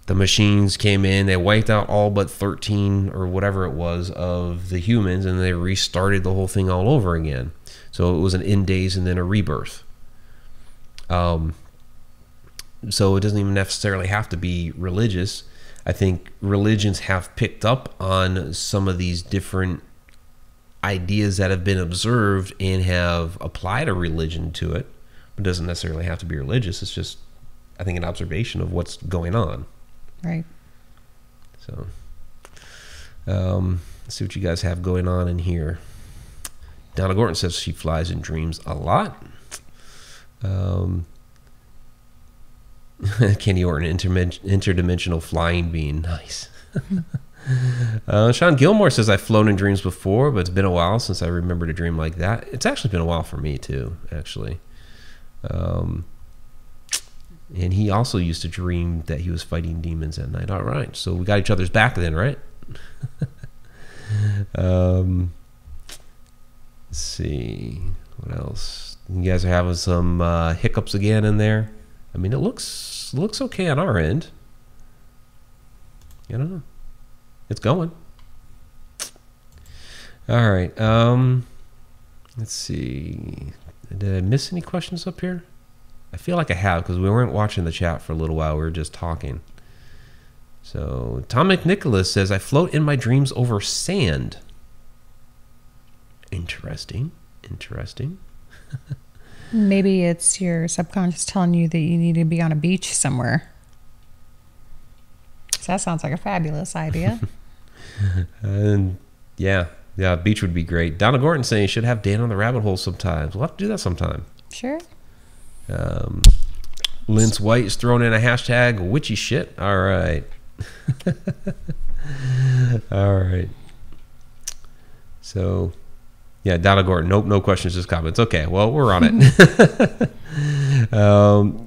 machines came in, they wiped out all but 13 or whatever it was of the humans, and they restarted the whole thing all over again. So it was an end days and then a rebirth. So it doesn't even necessarily have to be religious. I think religions have picked up on some of these different ideas that have been observed and have applied a religion to it. It doesn't necessarily have to be religious. It's just, I think, an observation of what's going on. Right. So, let's see what you guys have going on in here. Donna Gorton says she flies in dreams a lot. Kenny Orton, interdimensional flying being. Nice. Sean Gilmore says, I've flown in dreams before, but it's been a while since I remembered a dream like that. It's actually been a while for me too, actually. And he also used to dream that he was fighting demons at night. All right, so we got each other's back then, right? Let's see what else. You guys are having some hiccups again in there. I mean, it looks okay on our end. I don't know. It's going. All right. Let's see. Did I miss any questions up here? I feel like I have, because we weren't watching the chat for a little while. We were just talking. So Tom McNicholas says, I float in my dreams over sand. Interesting. Maybe it's your subconscious telling you that you need to be on a beach somewhere. So that sounds like a fabulous idea. And yeah, beach would be great. Donna Gordon saying you should have Dan on the rabbit hole sometimes. We'll have to do that sometime. Sure. Lince White is throwing in a hashtag witchy shit. All right. All right. So yeah, Donna Gordon. Nope, no questions, just comments. Okay, well, we're on it.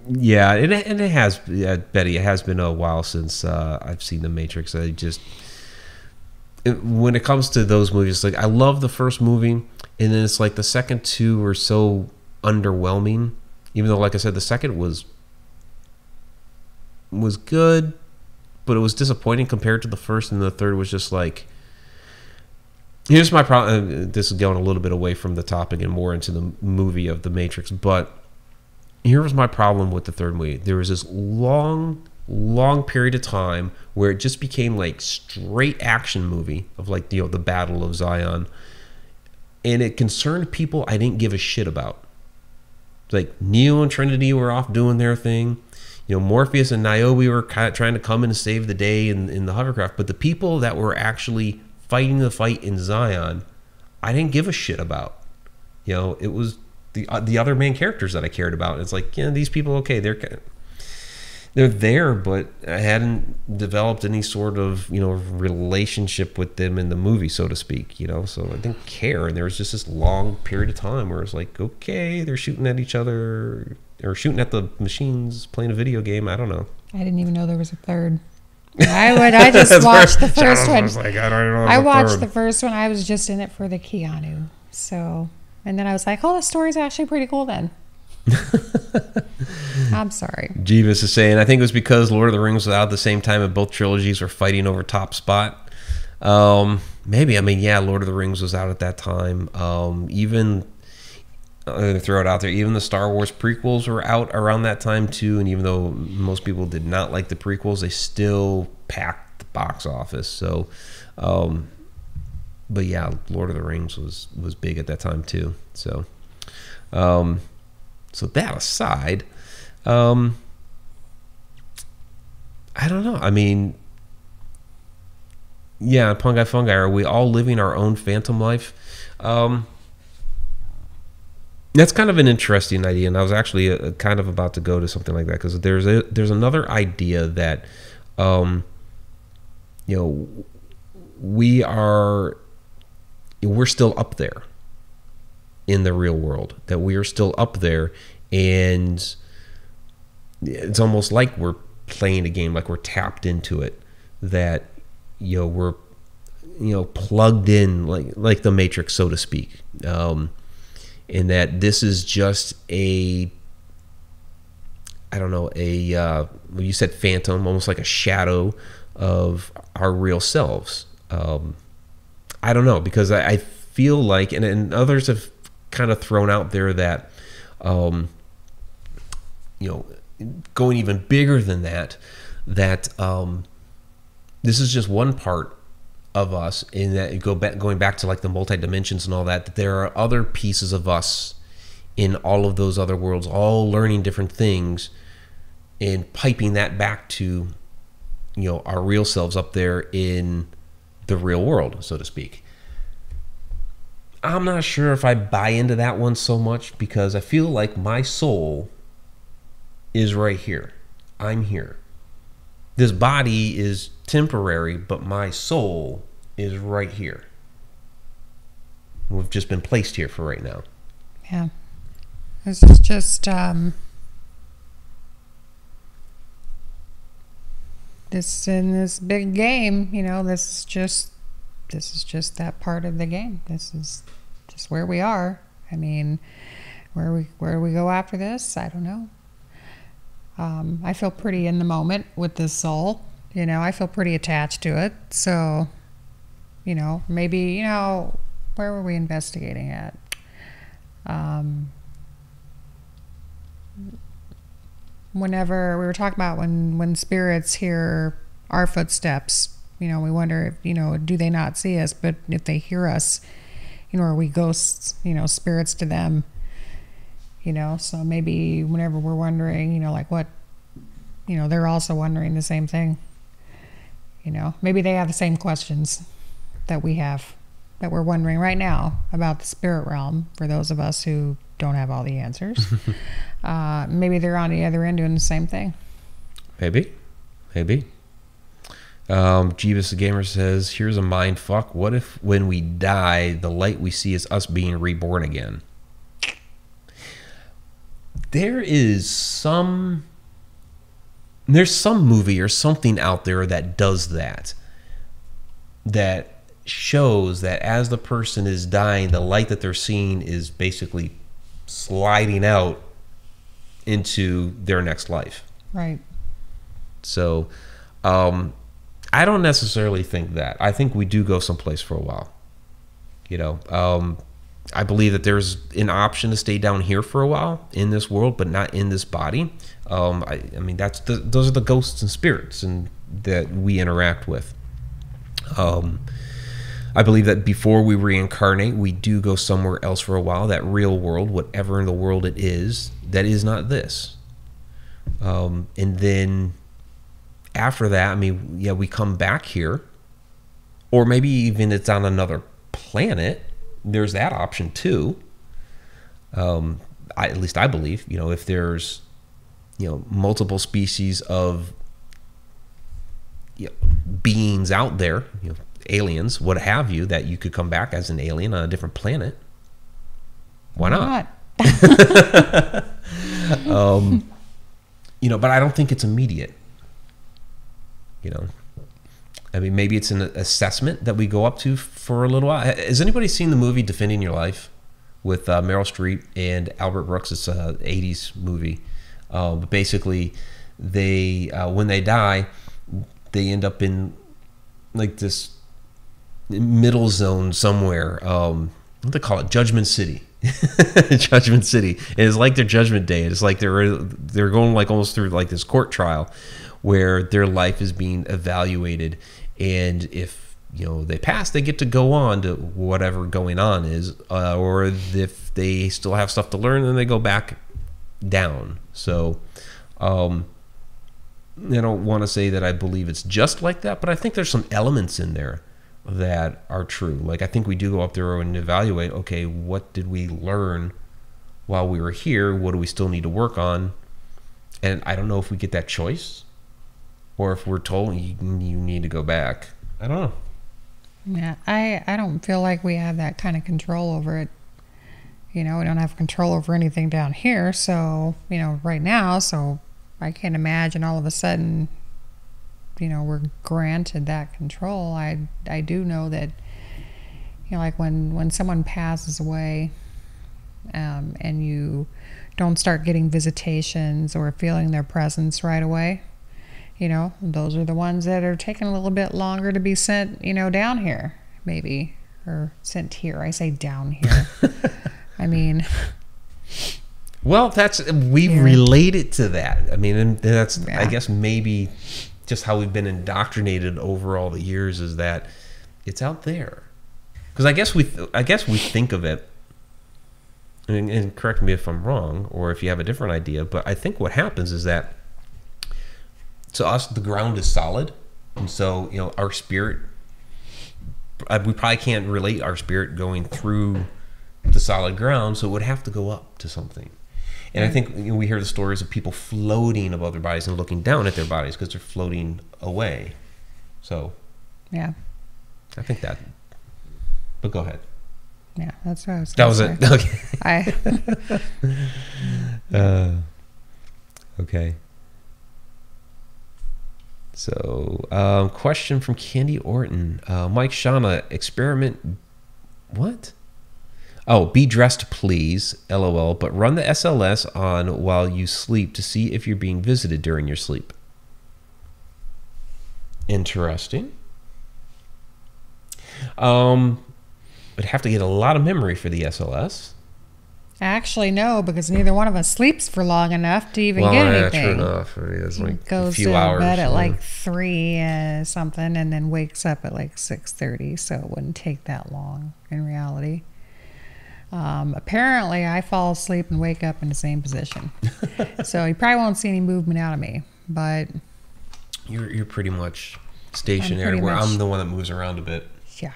Yeah, and it has, Betty, it has been a while since I've seen The Matrix. When it comes to those movies, like, I love the first movie, and then it's like the second two were so underwhelming. Even though, like I said, the second was good, but it was disappointing compared to the first, and the third was just like. Here's my problem. This is going a little bit away from the topic and more into the movie of The Matrix, but here was my problem with the third movie. There was this long period of time where it just became like straight action movie of like the Battle of Zion, and it concerned people I didn't give a shit about. Like Neo and Trinity were off doing their thing. Morpheus and Niobe were kind of trying to come in and save the day in the hovercraft, but the people that were actually fighting the fight in Zion, I didn't give a shit about. It was the other main characters that I cared about. It's like, these people, okay, they're there, but I hadn't developed any sort of, relationship with them in the movie, so to speak, so I didn't care. And there was just this long period of time where it's like, okay, they're shooting at each other or shooting at the machines, playing a video game. I don't know. I didn't even know there was a third. I just watched the first one. I watched the first one. I was just in it for the Keanu. So, and then I was like, oh, the story's actually pretty cool then. I'm sorry. Jeeves is saying, I think it was because Lord of the Rings was out at the same time and both trilogies were fighting over top spot. Maybe. Lord of the Rings was out at that time. Even, I'm going to throw it out there, even the Star Wars prequels were out around that time too. And even though most people did not like the prequels, they still packed the box office. So, but yeah, Lord of the Rings was big at that time too. So, so that aside, I don't know. Pungi Fungi, are we all living our own phantom life? That's kind of an interesting idea, and I was actually kind of about to go to something like that, because there's another idea that, we're still up there in the real world, that we are still up there, and it's almost like we're playing a game, like we're tapped into it, that we're plugged in like the Matrix, so to speak, and that this is just you said phantom, almost like a shadow of our real selves. I don't know, because I feel like, and others have kind of thrown out there that, going even bigger than that, this is just one part of us, in that going back to like the multi-dimensions and all that there are other pieces of us in all of those other worlds, all learning different things and piping that back to, our real selves up there in the real world, so to speak. I'm not sure if I buy into that one so much, because I feel like my soul is right here. I'm here. This body is temporary, but my soul is right here. We've just been placed here for right now. Yeah. This is just this in this big game, this is just that part of the game. This is just where we are. Where we go after this, I don't know. I feel pretty in the moment with this soul. I feel pretty attached to it. So, maybe, where were we investigating at? Whenever we were talking about when spirits hear our footsteps, we wonder if, do they not see us? But if they hear us, are we ghosts, spirits to them? So maybe whenever we're wondering, like what, they're also wondering the same thing. Maybe they have the same questions that we have, that we're wondering right now about the spirit realm, for those of us who don't have all the answers. Maybe they're on the other end doing the same thing. Maybe. Jeeves the Gamer says, here's a mind fuck. What if when we die, the light we see is us being reborn again? There's some movie or something out there that does that shows that as the person is dying, the light that they're seeing is basically sliding out into their next life. Right. So, I don't necessarily think that. I think we do go someplace for a while. I believe that there's an option to stay down here for a while in this world, but not in this body. Those are the ghosts and spirits and that we interact with. I believe that before we reincarnate, we do go somewhere else for a while. That real world, whatever in the world it is, that is not this. And then after that, we come back here, or maybe even it's on another planet. There's that option too. At least I believe, if there's multiple species of beings out there, aliens, what have you, that you could come back as an alien on a different planet. Why not? But I don't think it's immediate. I mean, maybe it's an assessment that we go up to for a little while. Has anybody seen the movie Defending Your Life with Meryl Streep and Albert Brooks? It's an 80s movie. But basically, they when they die, they end up in like this middle zone somewhere. What do they call it? Judgment City. Judgment City. And it's like their Judgment Day. It's like they're going like almost through like this court trial where their life is being evaluated, and if they pass, they get to go on to whatever going on is, or if they still have stuff to learn, then they go back down. So I don't want to say that I believe it's just like that, but I think there's some elements in there that are true. Like, I think we do go up there and evaluate, okay, what did we learn while we were here? What do we still need to work on? And I don't know if we get that choice, or if we're told you need to go back. I don't know. Yeah, I don't feel like we have that kind of control over it. We don't have control over anything down here, so, right now, so I can't imagine all of a sudden, we're granted that control. I do know that, like when someone passes away, and you don't start getting visitations or feeling their presence right away, those are the ones that are taking a little bit longer to be sent, down here, maybe, or sent here. I say down here. I mean, well, we've related to that. I mean, and that's, I guess, maybe just how we've been indoctrinated over all the years, is that it's out there. Because I guess we think of it, and correct me if I'm wrong, or if you have a different idea, but I think what happens is that to us, the ground is solid, and so our spirit, we probably can't relate our spirit going through the solid ground, so it would have to go up to something. And I think we hear the stories of people floating above their bodies and looking down at their bodies because they're floating away. So yeah, I think that. But go ahead. Yeah, that's what I was. That was say. It. Okay. Okay. So, question from Candy Orton. Mike Shauna, experiment. What? Oh, be dressed, please. LOL. But run the SLS on while you sleep to see if you're being visited during your sleep. Interesting. Would have to get a lot of memory for the SLS. Actually, no, because neither one of us sleeps for long enough to even get anything. True enough. I mean, it's like goes a few to hours. bed at like 3 something, and then wakes up at like 6:30. So it wouldn't take that long in reality. Apparently, I fall asleep and wake up in the same position. So you probably won't see any movement out of me. But you're pretty much stationary. I'm the one that moves around a bit. Yeah.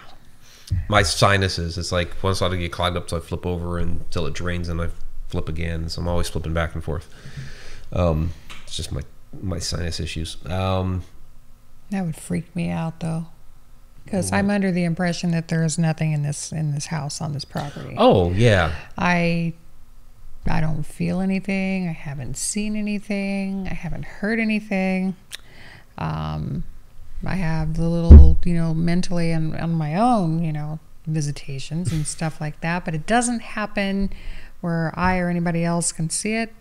My sinuses, it's like once I get clogged up, so I flip over until it drains, and I flip again. So I'm always flipping back and forth. It's just my sinus issues. That would freak me out, though, because I'm under the impression that there is nothing in this house on this property. Oh yeah. I don't feel anything. I haven't seen anything. I haven't heard anything. I have the little, mentally and on my own, visitations and stuff like that, but it doesn't happen where I or anybody else can see it.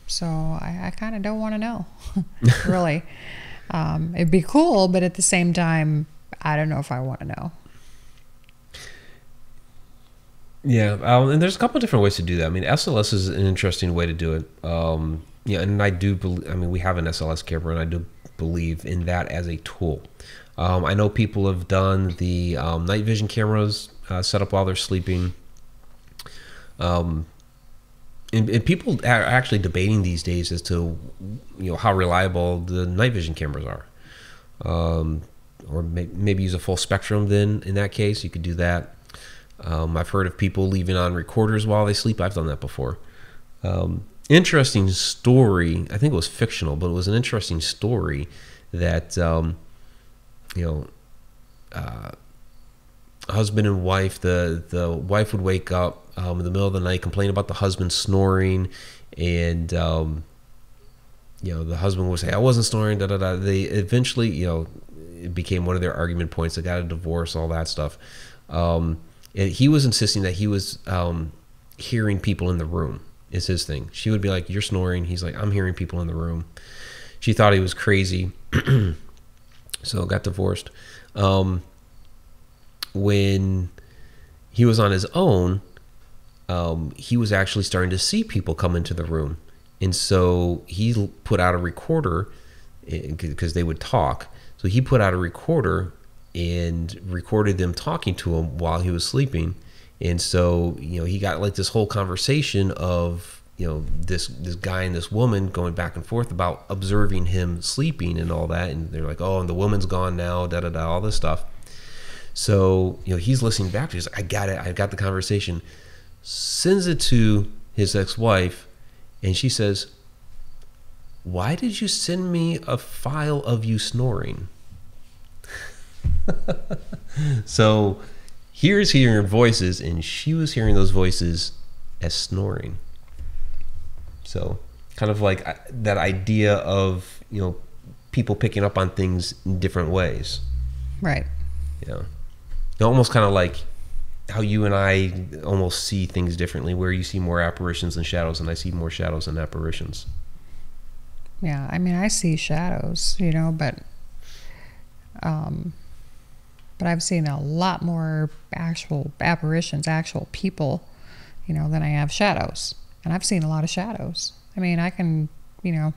So I kind of don't want to know, really. It'd be cool, but at the same time, I don't know if I want to know. Yeah, and there's a couple of different ways to do that. I mean, SLS is an interesting way to do it. And I do believe, we have an SLS camera, and I do believe in that as a tool. I know people have done the night vision cameras set up while they're sleeping. And people are actually debating these days as to how reliable the night vision cameras are. Or maybe use a full spectrum then in that case. You could do that. I've heard of people leaving on recorders while they sleep. I've done that before. And interesting story. I think it was fictional, but it was an interesting story that husband and wife. The wife would wake up in the middle of the night, complain about the husband snoring, and the husband would say, "I wasn't snoring." Da da da. They eventually, it became one of their argument points. They got a divorce, all that stuff. And he was insisting that he was hearing people in the room. Is his thing. She would be like, "You're snoring." He's like, "I'm hearing people in the room." She thought he was crazy, so got divorced. When he was on his own, he was actually starting to see people come into the room. And so he put out a recorder because they would talk. So he put out a recorder and recorded them talking to him while he was sleeping. And so, he got like this whole conversation of, this guy and this woman going back and forth about observing him sleeping and all that. And they're like, "Oh, and the woman's gone now, da da da," all this stuff. So, he's listening back to it. He's like, "I got it. I got the conversation." Sends it to his ex-wife, and she says, "Why did you send me a file of you snoring?" So here's hearing voices, and she was hearing those voices as snoring. So kind of like that idea of, people picking up on things in different ways. Right. Almost kind of like how you and I almost see things differently, where you see more apparitions than shadows, and I see more shadows than apparitions. Yeah, I mean, I see shadows, but I've seen a lot more actual apparitions, actual people, than I have shadows. And I've seen a lot of shadows. I mean, I can, I'd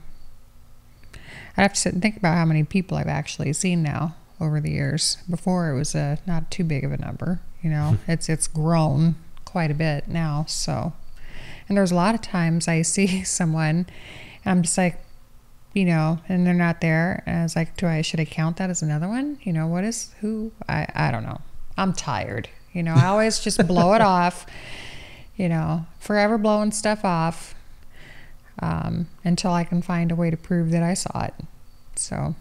have to sit and think about how many people I've actually seen now over the years. Before it was not too big of a number, it's grown quite a bit now. So, and there's a lot of times I see someone and I'm just like, and they're not there. And I was like, should I count that as another one? What is who? I don't know. I'm tired. I always just blow it off, forever blowing stuff off until I can find a way to prove that I saw it. So.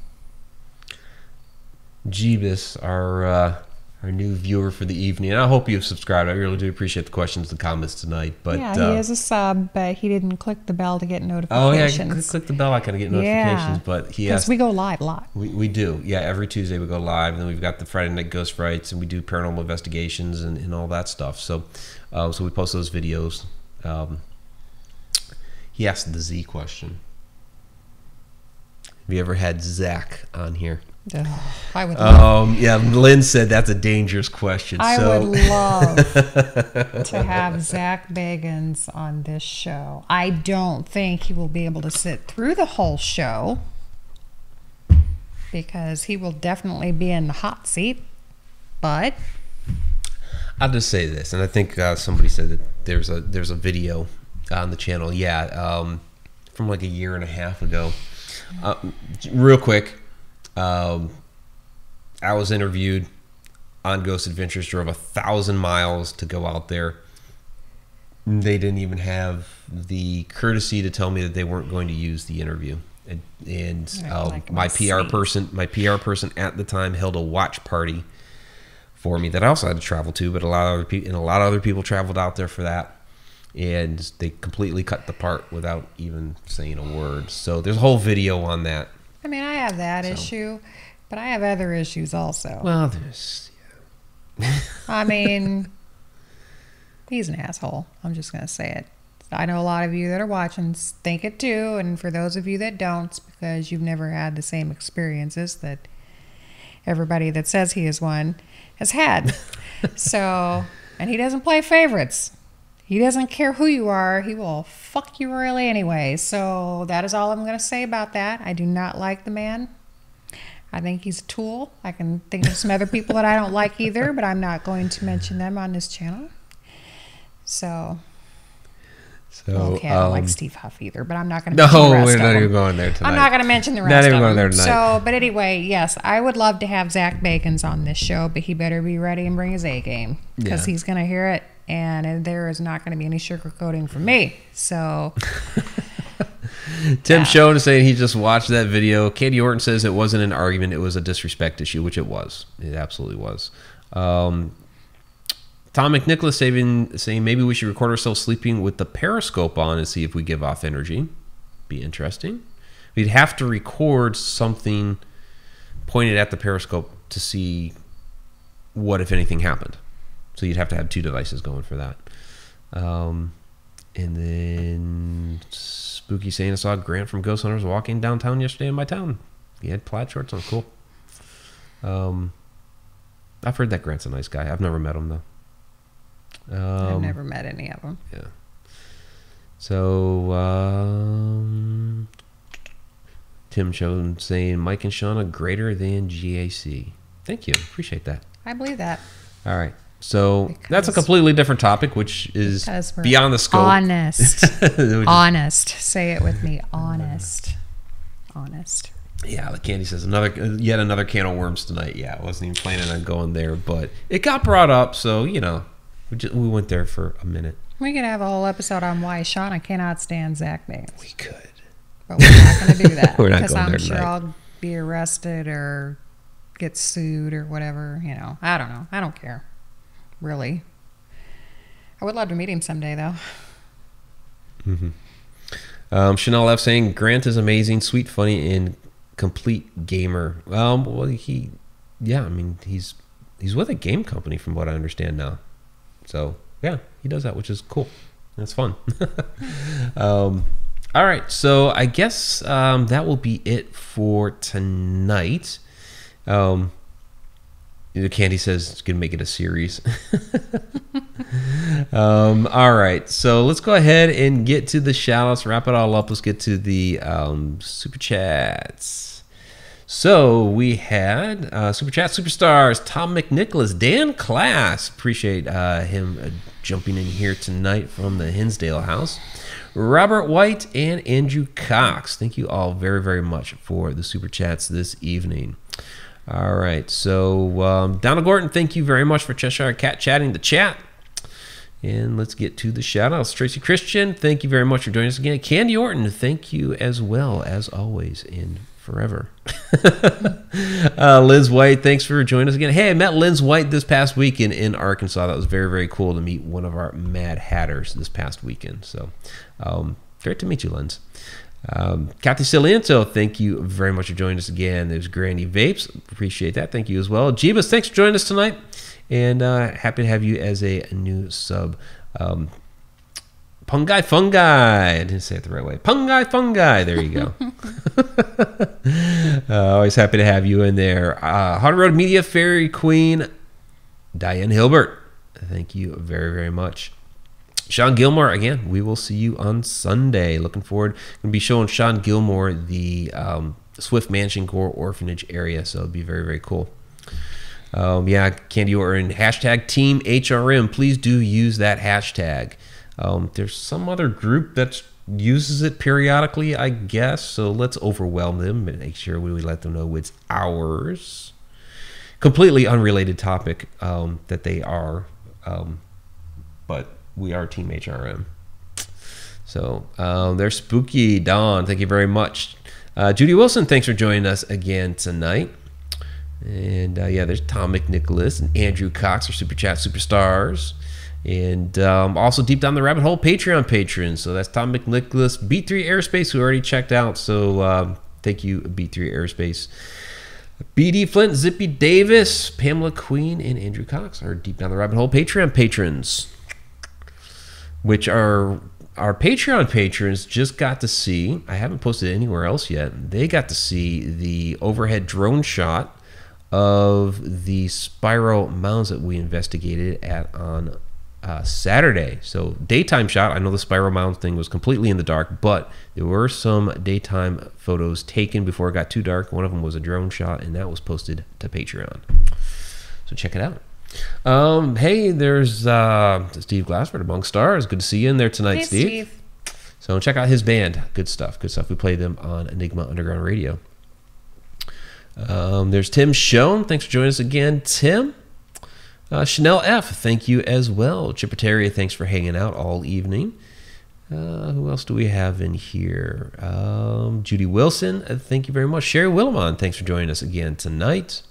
Jeebus, our new viewer for the evening. And I hope you've subscribed. I really do appreciate the questions and comments tonight. But yeah, he is a sub, but he didn't click the bell to get notifications. Oh yeah, click the bell icon to get notifications. But he asked, because we go live a lot. We do. Yeah, every Tuesday we go live, and then we've got the Friday Night Ghost Frights, and we do paranormal investigations and all that stuff. So we post those videos. He asked the Z question. Have you ever had Zach on here? I would love. Yeah, Lynn said that's a dangerous question. I would love to have Zach Bagans on this show. I don't think he will be able to sit through the whole show because he will definitely be in the hot seat. But I'll just say this, and I think somebody said that there's a video on the channel. Yeah, from like a year and a half ago. Real quick. I was interviewed on Ghost Adventures, drove 1,000 miles to go out there. They didn't even have the courtesy to tell me that they weren't going to use the interview. And my PR person at the time held a watch party for me that I also had to travel to, but a lot of other people traveled out there for that. And they completely cut the part without even saying a word. So there's a whole video on that. I mean, I have that issue, but I have other issues also. Well, there's, yeah. I mean, he's an asshole. I'm just going to say it. I know a lot of you that are watching think it too, and for those of you that don't, it's because you've never had the same experiences that everybody that says he is one has had. So, and he doesn't play favorites. He doesn't care who you are. He will fuck you royally anyway. So that is all I'm going to say about that. I do not like the man. I think he's a tool. I can think of some other people that I don't like either, but I'm not going to mention them on this channel. So okay, I don't like Steve Huff either, but I'm not going to mention the rest of them. No, we're not even going there tonight. I'm not going to mention the rest of them. Not even going there tonight. So, but anyway, yes, I would love to have Zach Bagans on this show, but he better be ready and bring his A game because he's going to hear it. And there is not going to be any sugarcoating from me. So Tim Schoen is saying he just watched that video. Katie Orton says it wasn't an argument, it was a disrespect issue, which it was. It absolutely was. Tom McNicholas saying maybe we should record ourselves sleeping with the periscope on and see if we give off energy. Be interesting. We'd have to record something pointed at the periscope to see what, if anything, happened. So you'd have to have 2 devices going for that. And then Spooky saying I saw Grant from Ghost Hunters walking downtown yesterday in my town. He had plaid shorts on. Cool. I've heard that Grant's a nice guy. I've never met him, though. I've never met any of them. Yeah. So, Tim Schoen saying Mike and Shauna greater than GAC. Thank you. Appreciate that. I believe that. All right. So that's a completely different topic, which is beyond the scope. Honest. Honest. Say it with me. Honest. Honest. Yeah, like Candy says, yet another can of worms tonight. Yeah, I wasn't even planning on going there, but it got brought up, so, you know, we went there for a minute. We could have a whole episode on why Shauna cannot stand Zach Baines. We could. But we're not going to do that. We're not because going I'm there sure tonight. I'll be arrested or get sued or whatever. You know, I don't know. I don't care. Really. I would love to meet him someday, though. Mm-hmm. Chanel F saying Grant is amazing, sweet, funny, and complete gamer. Well, he's with a game company from what I understand now. So yeah, he does that, which is cool. That's fun. All right, so I guess that will be it for tonight. Candy says it's gonna make it a series. All right, so let's go ahead and get to the shout-outs, wrap it all up. Let's get to the super chats. So we had super chat superstars Tom McNicholas, Dan Class, appreciate him jumping in here tonight from the Hinsdale house, Robert White, and Andrew Cox. Thank you all very, very much for the super chats this evening. All right, so Donald Gordon, thank you very much for Cheshire Cat chatting the chat. And let's get to the shout-outs. Tracy Christian, thank you very much for joining us again. Candy Orton, thank you as well, as always, and forever. Liz White, thanks for joining us again. Hey, I met Liz White this past weekend in Arkansas. That was very, very cool to meet one of our Mad Hatters this past weekend. So, great to meet you, Liz. Kathy Ciliento, thank you very much for joining us again. There's Granny Vapes, appreciate that. Thank you as well. Jeebus, thanks for joining us tonight, and happy to have you as a new sub. Pungai Fungi, I didn't say it the right way. Pungai Fungi, there you go. Always happy to have you in there. Hard Road Media Fairy Queen, Diane Hilbert, thank you very, very much. Sean Gilmore, again, we will see you on Sunday. Looking forward. Going to be showing Sean Gilmore the Swift Mansion Gore Orphanage area, so it'll be very, very cool. Yeah, Candy Orton, hashtag Team HRM. Please do use that hashtag. There's some other group that uses it periodically, I guess, so let's overwhelm them and make sure we let them know it's ours. Completely unrelated topic that they are, but we are Team HRM. So there's Spooky Dawn. Thank you very much. Judy Wilson, thanks for joining us again tonight. And yeah, there's Tom McNicholas and Andrew Cox, our Super Chat Superstars. And also Deep Down the Rabbit Hole Patreon patrons. So that's Tom McNicholas, B3 Aerospace, who already checked out. So thank you, B3 Aerospace. BD Flint, Zippy Davis, Pamela Queen, and Andrew Cox, our Deep Down the Rabbit Hole Patreon patrons, which are our Patreon patrons just got to see. I haven't posted it anywhere else yet. They got to see the overhead drone shot of the spiral mounds that we investigated on Saturday. So daytime shot. I know the spiral mound thing was completely in the dark, but there were some daytime photos taken before it got too dark. One of them was a drone shot, and that was posted to Patreon. So check it out. Hey, there's Steve Glassford, Among Stars. Good to see you in there tonight, Hey, Steve. So check out his band. Good stuff. Good stuff. We play them on Enigma Underground Radio. There's Tim Schoen. Thanks for joining us again, Tim. Chanel F, thank you as well. Chippeteria, thanks for hanging out all evening. Who else do we have in here? Judy Wilson, thank you very much. Sherry Willimon, thanks for joining us again tonight.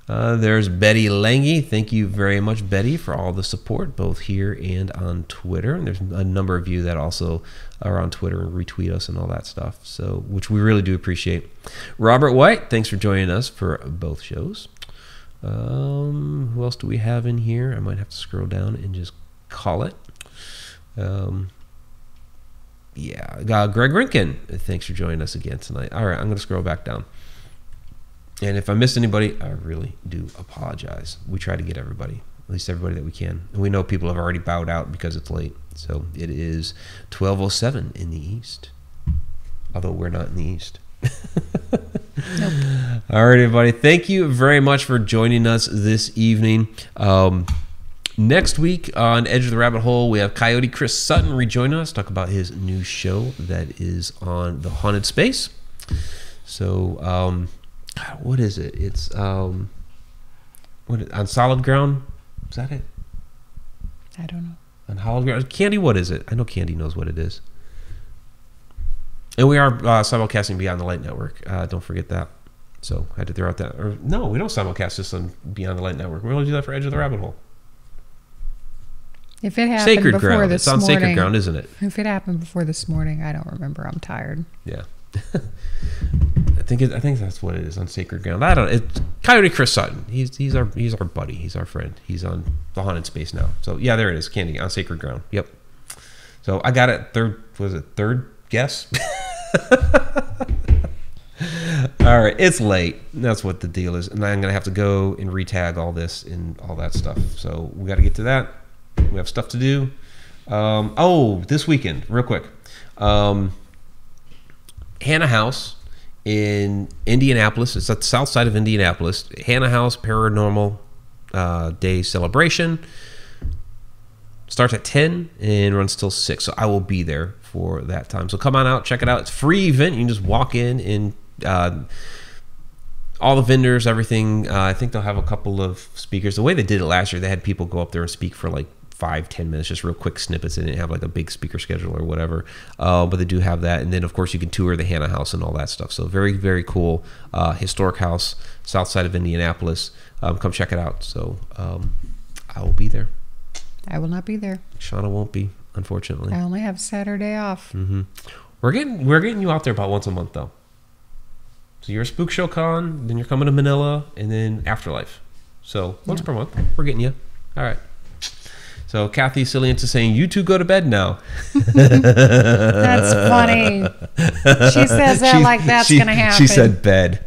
There's Betty Lange. Thank you very much, Betty, for all the support, both here and on Twitter. And there's a number of you that also are on Twitter and retweet us and all that stuff, so which we really do appreciate. Robert White, thanks for joining us for both shows. Who else do we have in here? I might have to scroll down and just call it. Greg Rinkin, thanks for joining us again tonight. All right, I'm going to scroll back down. And if I missed anybody, I really do apologize. We try to get everybody, at least everybody that we can. And we know people have already bowed out because it's late. So it is 12:07 in the East. Although we're not in the East. Nope. All right, everybody. Thank you very much for joining us this evening. Next week on Edge of the Rabbit Hole, we have Coyote Chris Sutton rejoining us, talk about his new show that is on the Haunted Space. So, what is it? It's on Solid Ground. Is that it? I don't know. On Hallowed Ground. Candy, what is it? I know Candy knows what it is. And we are simulcasting Beyond the Light Network. Don't forget that. So I had to throw out that. Or no, we don't simulcast this on Beyond the Light Network. We only do that for Edge of the Rabbit Hole. If it happened Sacred before Ground. this It's on morning, Sacred Ground, isn't it? If it happened before this morning, I don't remember. I'm tired. Yeah. I think that's what it is, on Sacred Ground. I don't. It's Coyote Chris Sutton. He's our buddy. He's our friend. He's on the Haunted Space now. So yeah, there it is. Candy on Sacred Ground. Yep. So I got it. Third guess? All right, it's late. That's what the deal is, and I'm gonna have to go and retag all this and all that stuff. So we got to get to that. We have stuff to do. This weekend, real quick. Hannah House in Indianapolis. It's at the south side of Indianapolis. Hannah House Paranormal Day celebration. Starts at 10 and runs till 6. So I will be there for that time. So come on out, check it out. It's a free event. You can just walk in and all the vendors, everything. I think they'll have a couple of speakers. The way they did it last year, they had people go up there and speak for like 5-10 minutes, just real quick snippets. They didn't have like a big speaker schedule or whatever, but they do have that. And then of course you can tour the Hannah House and all that stuff. So very, very cool historic house, south side of Indianapolis. Come check it out. So I will be there. I will not be there. Shauna won't be, unfortunately. I only have Saturday off. Mm-hmm. We're getting you out there about once a month though. So you're a Spook Show Con, then you're coming to Manila, and then Afterlife. So once per month, we're getting you. All right. So Kathy Cillians is saying, you two go to bed now. That's funny. She says that like that's going to happen. She said bed.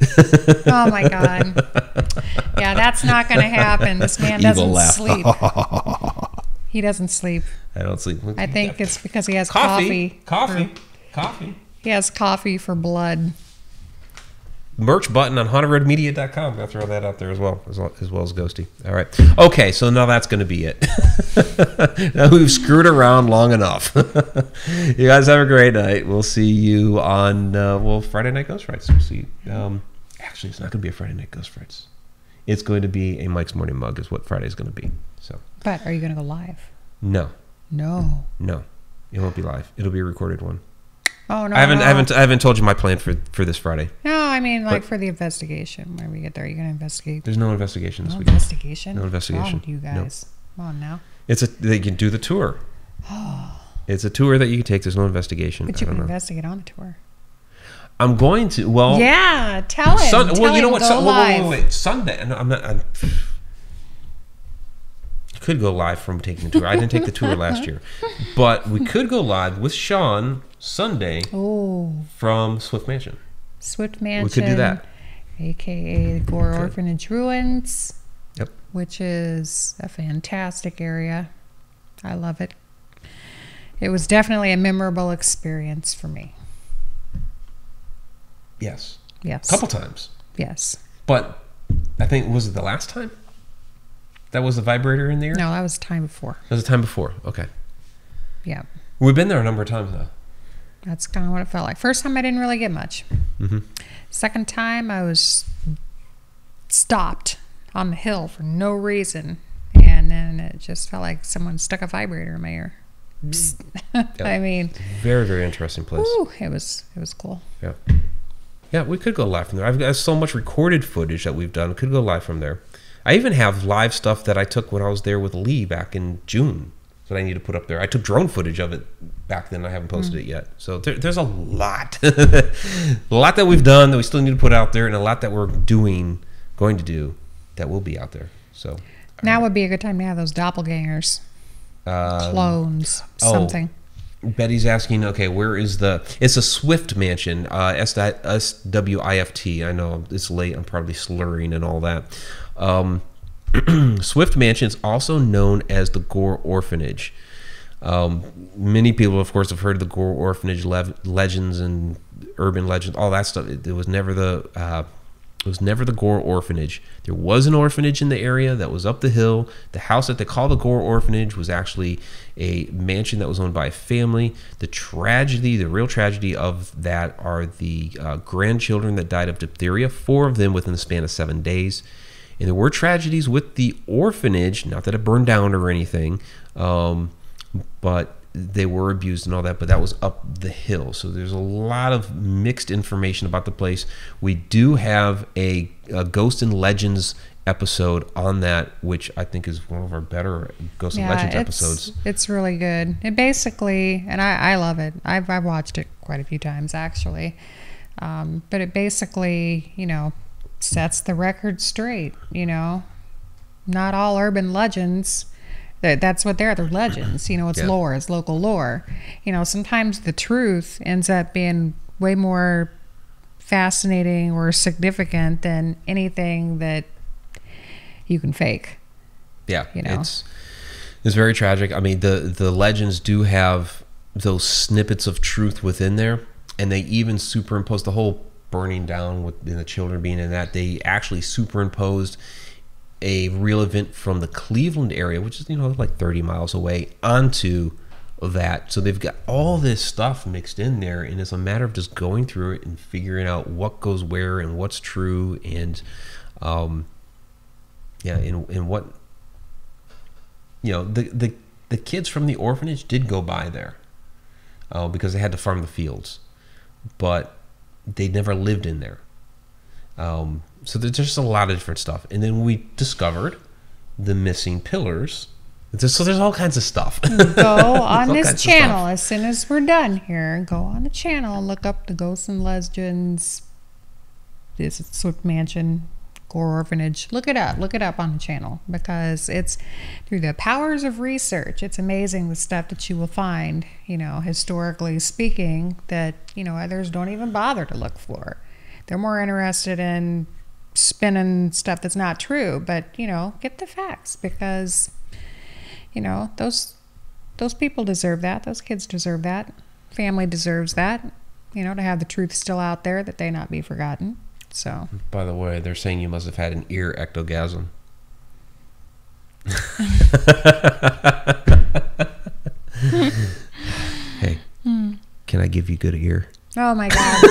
Oh my God. Yeah, that's not going to happen. This man doesn't sleep. He doesn't sleep. I don't sleep. I think it's because he has coffee. Coffee. He has coffee for blood. Merch button on hauntedroadmedia.com. I'll throw that out there as well as Ghosty. All right. Okay, so now that's going to be it. Now we've screwed around long enough. You guys have a great night. We'll see you on Friday Night Ghost Frights. We'll see. Actually, it's not going to be a Friday Night Ghost Frights. It's going to be a Mike's Morning Mug is what Friday's going to be. So. But are you going to go live? No. It won't be live. It'll be a recorded one. Oh no! I haven't told you my plan for this Friday. No, I mean for the investigation. When we get there, are you going to investigate? There's no investigation this week. No investigation. What's wrong with you guys? Nope. Come on now. They can do the tour. It's a tour that you can take. There's no investigation. But you can investigate on the tour. I'm going to. Well, yeah. Tell him. You know what? Wait. Sunday. No, I'm not. I could go live from taking the tour. I didn't take the tour last year, but we could go live with Sean Sunday from Swift Mansion. Swift Mansion. We could do that. AKA the Gore Orphanage Ruins. Yep. Which is a fantastic area. I love it. It was definitely a memorable experience for me. Yes. Yes. A couple times. Yes. But I think, was it the last time? That was the vibrator in there? No, that was the time before. That was the time before. Okay. Yeah. We've been there a number of times, though. That's kind of what it felt like. First time, I didn't really get much. Mm-hmm. Second time, I was stopped on the hill for no reason. And then it just felt like someone stuck a vibrator in my ear. I mean, very, very interesting place. whew, it was cool. Yeah. Yeah, we could go live from there. I've got so much recorded footage that we've done. Could go live from there. I even have live stuff that I took when I was there with Lee back in June that I need to put up there. I took drone footage of it back then. I haven't posted it yet. So there's a lot. A lot that we've done that we still need to put out there, and a lot that we're going to do that will be out there. So now would be a good time to have those doppelgangers, clones, oh, something. Betty's asking, okay, where is it's a Swift mansion, SWIFT. I know it's late. I'm probably slurring and all that. Swift Mansion is also known as the Gore Orphanage. Many people, of course, have heard of the Gore Orphanage legends and urban legends, all that stuff. It was never the Gore Orphanage. There was an orphanage in the area that was up the hill. The house that they call the Gore Orphanage was actually a mansion that was owned by a family. The real tragedy of that are the grandchildren that died of diphtheria, 4 of them within the span of 7 days. And there were tragedies with the orphanage, not that it burned down or anything, but they were abused and all that, but that was up the hill. So there's a lot of mixed information about the place. We do have a Ghost and Legends episode on that, which I think is one of our better Ghost and Legends episodes. It's really good. It basically, and I love it. I've watched it quite a few times, actually. But it basically, sets the record straight. Not all urban legends, that's what they're legends. It's lore, it's local lore. Sometimes the truth ends up being way more fascinating or significant than anything that you can fake. Yeah, it's very tragic. I mean, the legends do have those snippets of truth within there, and they even superimpose the whole burning down with the children being in that. They actually superimposed a real event from the Cleveland area, which is like 30 miles away, onto that. So they've got all this stuff mixed in there, and it's a matter of just going through it and figuring out what goes where and what's true, and and what the kids from the orphanage did go by there because they had to farm the fields, but they never lived in there. So there's just a lot of different stuff. And then we discovered the missing pillars. So there's all kinds of stuff. Go on this channel as soon as we're done here. Go on the channel and look up the Ghosts and Legends. This is Swift Mansion, Gore Orphanage. Look it up on the channel, because it's through the powers of research. It's amazing the stuff that you will find, historically speaking, that, others don't even bother to look for. They're more interested in spinning stuff that's not true, but, get the facts, because, those people deserve that. Those kids deserve that. Family deserves that, to have the truth still out there, that they not be forgotten. So. By the way, they're saying you must have had an ear ectogasm. Hey, can I give you good ear? Oh my God.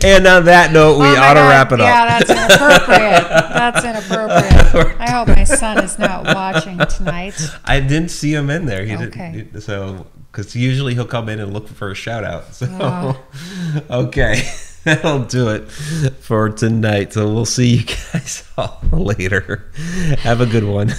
And on that note, we ought to wrap it up. Yeah, that's inappropriate. I hope my son is not watching tonight. I didn't see him in there. Okay. Because usually he'll come in and look for a shout out. So, okay, that'll do it for tonight. So we'll see you guys all later. Have a good one.